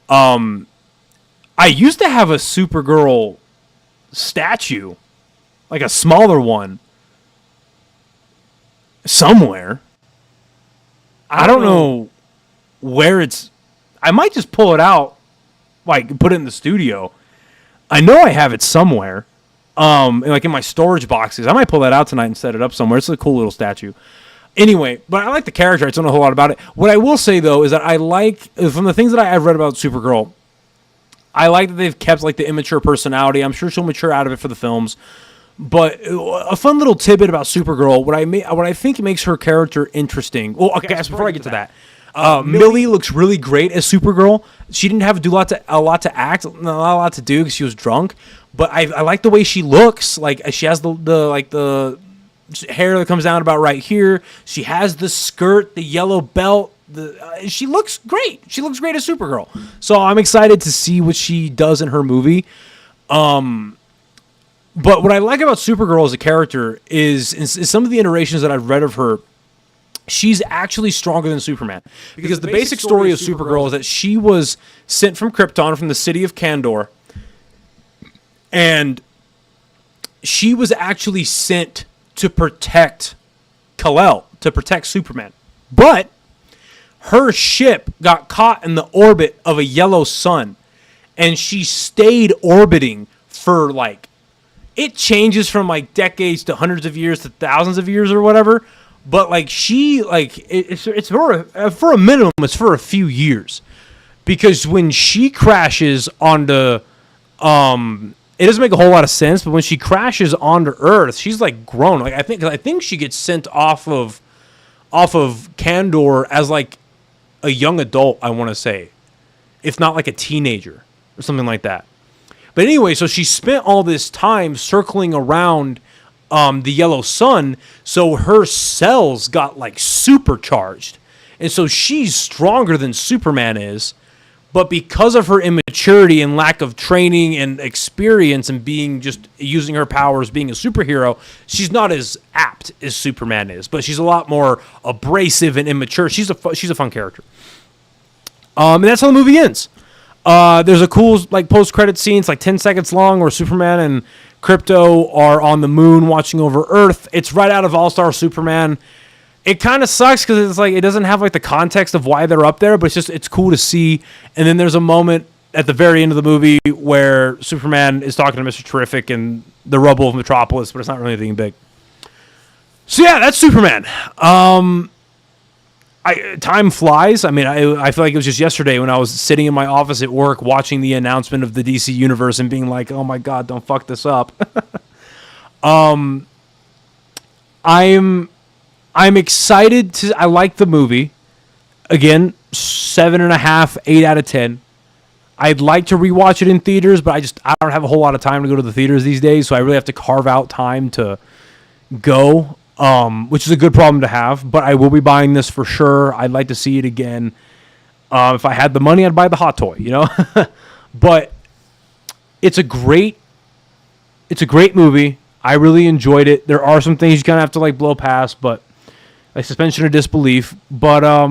S1: I used to have a Supergirl statue, like a smaller one, somewhere. I don't know where it's. I might just pull it out, like put it in the studio. I know I have it somewhere, like in my storage boxes. I might pull that out tonight and set it up somewhere. It's a cool little statue. Anyway, but I like the character. I don't know a whole lot about it. What I will say, though, is that I like, from the things that I've read about Supergirl,
S2: I like that they've kept like the immature personality. I'm sure she'll mature out of it for the films. But a fun little tidbit about Supergirl, what I think makes her character interesting. Well, okay, guys, before I get to that, Millie looks really great as Supergirl. She didn't have to do a lot to act, not a lot to do because she was drunk. But I like the way she looks. Like she has the hair that comes down about right here. She has the skirt, the yellow belt. She looks great. She looks great as Supergirl. So I'm excited to see what she does in her movie. But what I like about Supergirl as a character is some of the iterations that I've read of her, she's actually stronger than Superman. Because the basic story of Supergirl is that she was sent from Krypton, from the city of Kandor, and she was actually sent to protect Kal-El, to protect Superman. But her ship got caught in the orbit of a yellow sun, and she stayed orbiting for like, it changes from like decades to hundreds of years to thousands of years or whatever. But like it's for a minimum, it's for a few years, because when she crashes onto, it doesn't make a whole lot of sense. But when she crashes onto Earth, she's like grown. Like I think she gets sent off of Kandor as like a young adult. I want to say, if not like a teenager or something like that. But anyway, so she spent all this time circling around the yellow sun, so her cells got like supercharged. And so she's stronger than Superman is, but because of her immaturity and lack of training and experience and using her powers being a superhero, she's not as apt as Superman is, but she's a lot more abrasive and immature. She's a fun character. And that's how the movie ends. There's a cool like post-credit scene. It's like 10 seconds long where Superman and Krypto are on the moon watching over Earth. It's right out of All-Star Superman. It kind of sucks because it's like it doesn't have like the context of why they're up there, but it's cool to see. And then there's a moment at the very end of the movie where Superman is talking to Mr. Terrific and the rubble of Metropolis, but it's not really anything big. So yeah, that's Superman. Time flies. I mean, I feel like it was just yesterday when I was sitting in my office at work watching the announcement of the DC Universe and being like, oh my God, don't fuck this up. I'm excited I like the movie. Again, 7.5, 8 out of 10. I'd like to rewatch it in theaters, but I don't have a whole lot of time to go to the theaters these days, so I really have to carve out time to go. Which is a good problem to have, but I will be buying this for sure. I'd like to see it again. If I had the money, I'd buy the hot toy, you know? But it's a great movie. I really enjoyed it. There are some things you kind of have to like blow past, but like suspension of disbelief. But I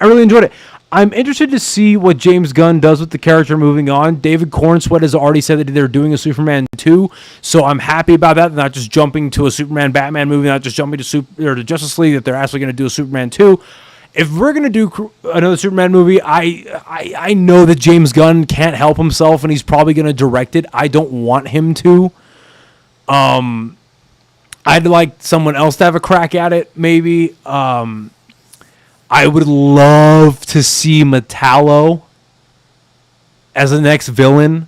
S2: really enjoyed it. I'm interested to see what James Gunn does with the character moving on. David Cornsweet has already said that they're doing a Superman 2, so I'm happy about that. They're not just jumping to a Superman-Batman movie, not just jumping to Justice League, that they're actually going to do a Superman 2. If we're going to do another Superman movie, I know that James Gunn can't help himself, and he's probably going to direct it. I don't want him to. I'd like someone else to have a crack at it, maybe. I would love to see Metallo as the next villain.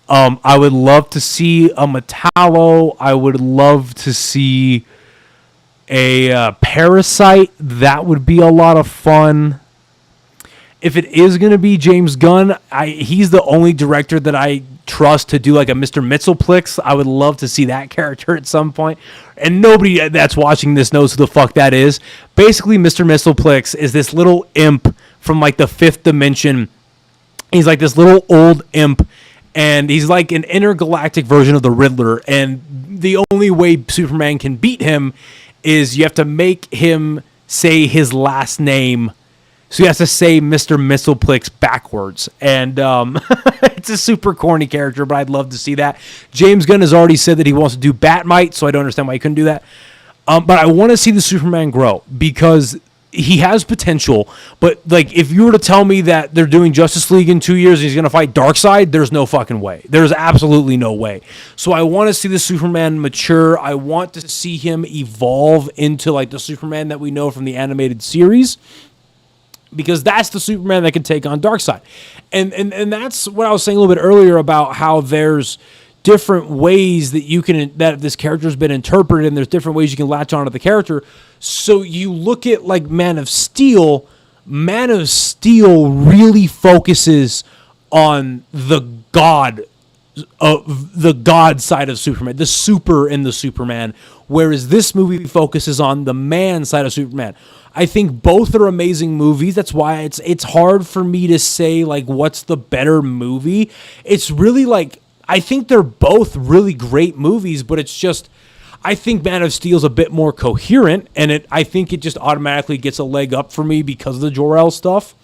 S2: I would love to see a Metallo. I would love to see a Parasite. That would be a lot of fun. If it is going to be James Gunn, he's the only director that I trust to do like a Mr. Mxyzptlk. I would love to see that character at some point. And nobody that's watching this knows who the fuck that is. Basically, Mr. Mxyzptlk is this little imp from like the fifth dimension. He's like this little old imp, and he's like an intergalactic version of the Riddler. And the only way Superman can beat him is you have to make him say his last name. So he has to say Mr. Mxyzptlk backwards. And it's a super corny character, but I'd love to see that. James Gunn has already said that he wants to do Batmite, so I don't understand why he couldn't do that. But I want to see the Superman grow because he has potential. But like, if you were to tell me that they're doing Justice League in 2 years and he's going to fight Darkseid, there's no fucking way. There's absolutely no way. So I want to see the Superman mature. I want to see him evolve into like the Superman that we know from the animated series.
S1: because that's the Superman that can take on Darkseid. And that's what I was saying a little bit earlier about how there's different ways that this character's been interpreted, and there's different ways you can latch onto the character. So you look at like Man of Steel. Man of Steel really focuses on the God side of Superman, the super in the Superman, whereas this movie focuses on the man side of Superman. I think both are amazing movies. That's why it's hard for me to say like what's the better movie. It's really like I think they're both really great movies, but it's just I think Man of Steel's a bit more coherent, and I think it just automatically gets a leg up for me because of the Jor-El stuff.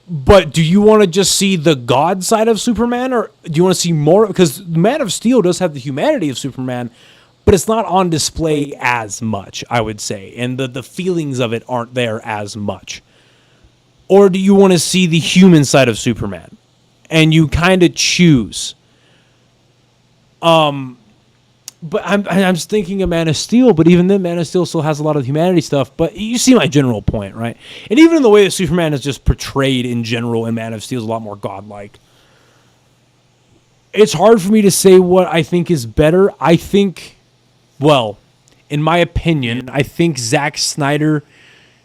S1: But do you want to just see the God side of Superman, or do you want to see more? Because Man of Steel does have the humanity of Superman, but it's not on display as much, I would say. And the feelings of it aren't there as much. Or do you want to see the human side of Superman? And you kind of choose. But I'm just thinking of Man of Steel, but even then, Man of Steel still has a lot of humanity stuff. But you see my general point, right? And even in the way that Superman is just portrayed in general in Man of Steel is a lot more godlike. It's hard for me to say what I think is better. I think, well, in my opinion, I think Zack Snyder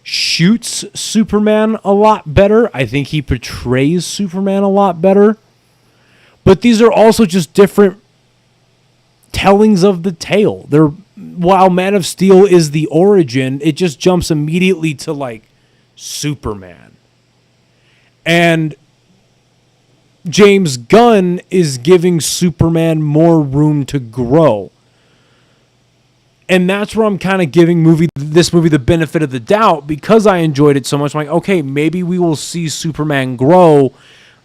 S1: shoots Superman a lot better. I think he portrays Superman a lot better. But these are also just different tellings of the tale. While Man of Steel is the origin, it just jumps immediately to like Superman. And James Gunn is giving Superman more room to grow. And that's where I'm kind of giving this movie the benefit of the doubt, because I enjoyed it so much. I'm like, okay, maybe we will see Superman grow.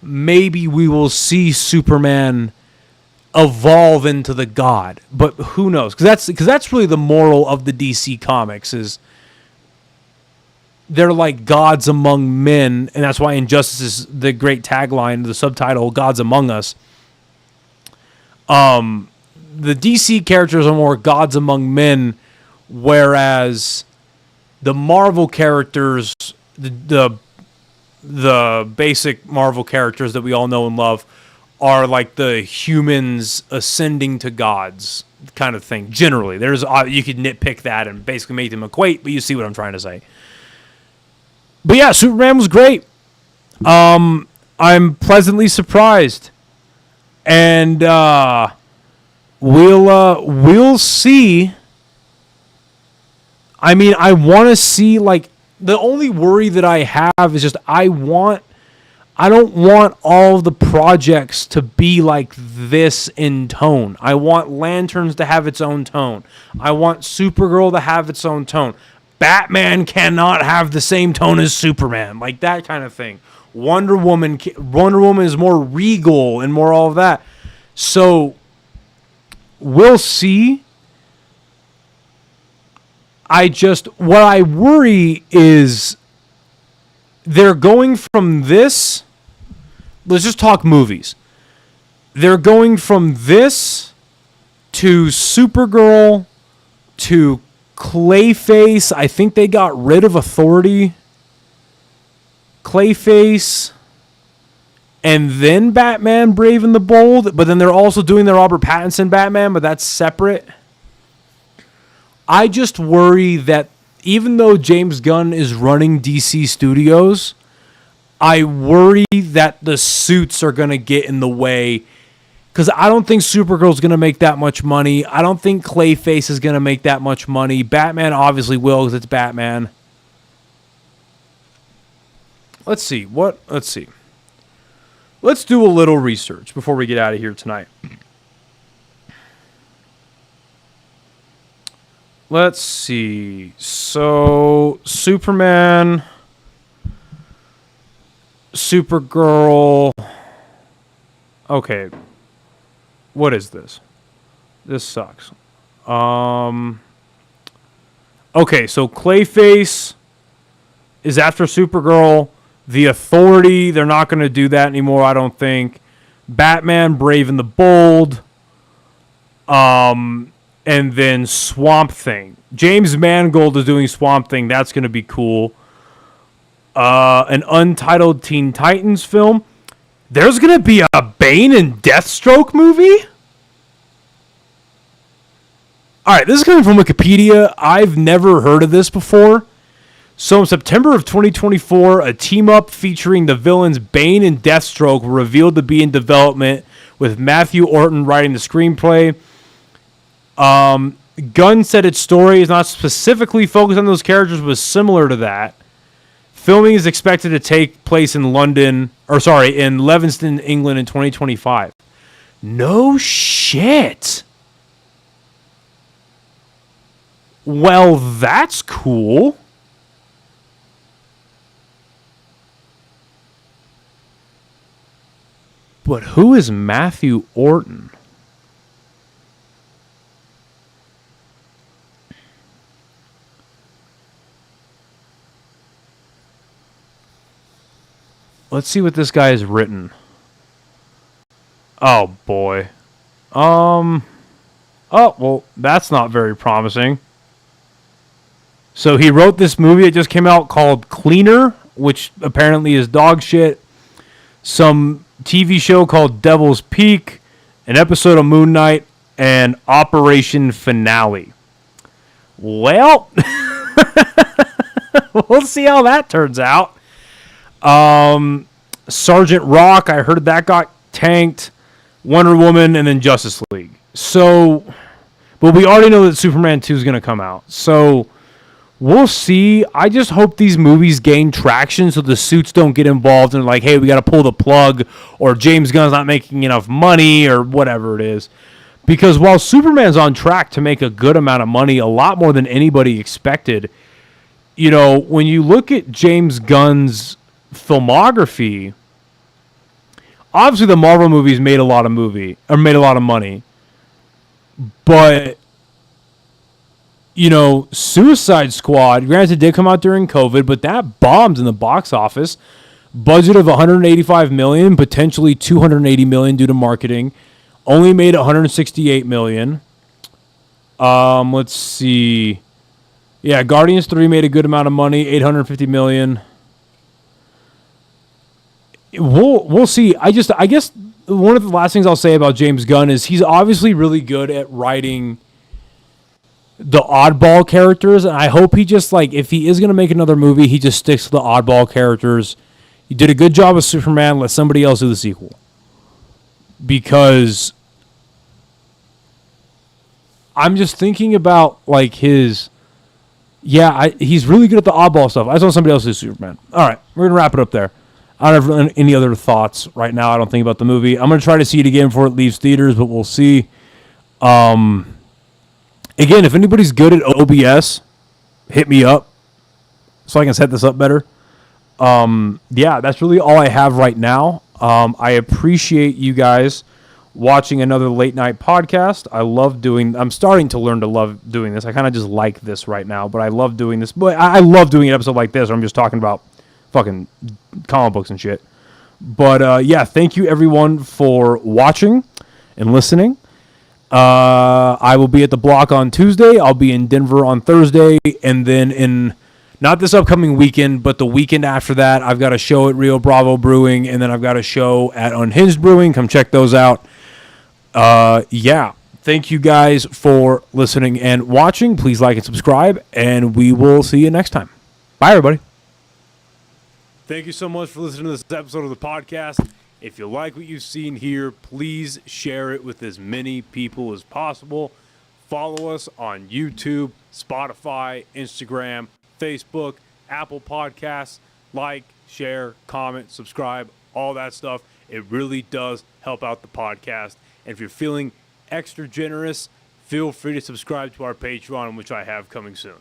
S1: Maybe we will see Superman evolve into the god, but who knows? Because that's really the moral of the DC comics is they're like gods among men, and that's why Injustice is the great tagline, the subtitle "Gods Among Us." The DC characters are more gods among men, whereas the Marvel characters, the basic Marvel characters that we all know and love, are like the humans ascending to gods kind of thing. Generally, you could nitpick that and basically make them equate, but you see what I'm trying to say. But yeah, Superman was great. I'm pleasantly surprised, and we'll see. I mean, I want to see, like, the only worry that I have is just I don't want all of the projects to be like this in tone. I want Lanterns to have its own tone. I want Supergirl to have its own tone. Batman cannot have the same tone as Superman, like that kind of thing. Wonder Woman is more regal and more all of that. So we'll see. What I worry is they're going from this. Let's just talk movies. They're going from this to Supergirl to Clayface. I think they got rid of Authority. Clayface. And then Batman Brave and the Bold. But then they're also doing the Robert Pattinson Batman, but that's separate. I just worry that even though James Gunn is running DC Studios, I worry that the suits are going to get in the way, because I don't think Supergirl's going to make that much money. I don't think Clayface is going to make that much money. Batman obviously will, because it's Batman. Let's see. Let's do a little research before we get out of here tonight. Let's see. So, Superman, Supergirl. Okay. What is this? This sucks. Okay, so Clayface is after Supergirl. The Authority, they're not going to do that anymore, I don't think. Batman, Brave and the Bold. And then Swamp Thing. James Mangold is doing Swamp Thing. That's going to be cool. An untitled Teen Titans film. There's going to be a Bane and Deathstroke movie? All right, this is coming from Wikipedia. I've never heard of this before. So in September of 2024, a team-up featuring the villains Bane and Deathstroke were revealed to be in development, with Matthew Orton writing the screenplay. Gunn said its story is not specifically focused on those characters, but similar to that. Filming is expected to take place in in Leviston, England in 2025. No shit. Well, that's cool. But who is Matthew Orton? Let's see what this guy has written. Oh, boy. Oh, well, that's not very promising. So he wrote this movie that just came out called Cleaner, which apparently is dog shit. Some TV show called Devil's Peak, an episode of Moon Knight, and Operation Finale. Well, we'll see how that turns out. Sergeant Rock, I heard that got tanked. Wonder Woman, and then Justice League. So, but we already know that Superman 2 is going to come out. So, we'll see. I just hope these movies gain traction so the suits don't get involved and like, hey, we got to pull the plug, or James Gunn's not making enough money, or whatever it is. Because while Superman's on track to make a good amount of money, a lot more than anybody expected, you know, when you look at James Gunn's filmography, obviously the Marvel movies made a lot of money. But, you know, Suicide Squad, granted, did come out during COVID, but that bombed in the box office. Budget of $185 million, potentially $280 million due to marketing. Only made $168 million. Let's see. Yeah, Guardians 3 made a good amount of money, $850 million. We'll see. I guess one of the last things I'll say about James Gunn is he's obviously really good at writing the oddball characters, and I hope he just, like, if he is going to make another movie, he just sticks to the oddball characters. He did a good job with Superman. Let somebody else do the sequel. Because I'm just thinking about, like, he's really good at the oddball stuff. I just want somebody else to do Superman. All right, we're going to wrap it up there. I don't have any other thoughts right now. I don't think about the movie. I'm going to try to see it again before it leaves theaters, but we'll see. Again, if anybody's good at OBS, hit me up so I can set this up better. Yeah, that's really all I have right now. I appreciate you guys watching another late night podcast. I'm starting to learn to love doing this. I kind of just like this right now, but I love doing this. But I love doing an episode like this where I'm just talking about fucking comic books and shit. But yeah, thank you everyone for watching and listening. I will be at the Block on Tuesday. I'll be in Denver on Thursday, and then in not this upcoming weekend, but the weekend after that, I've got a show at Rio Bravo Brewing, and then I've got a show at Unhinged Brewing. Come check those out. Yeah, thank you guys for listening and watching. Please like and subscribe, and we will see you next time. Bye, everybody. Thank you so much for listening to this episode of the podcast. If you like what you've seen here, please share it with as many people as possible. Follow us on YouTube, Spotify, Instagram, Facebook, Apple Podcasts. Like, share, comment, subscribe, all that stuff. It really does help out the podcast. And if you're feeling extra generous, feel free to subscribe to our Patreon, which I have coming soon.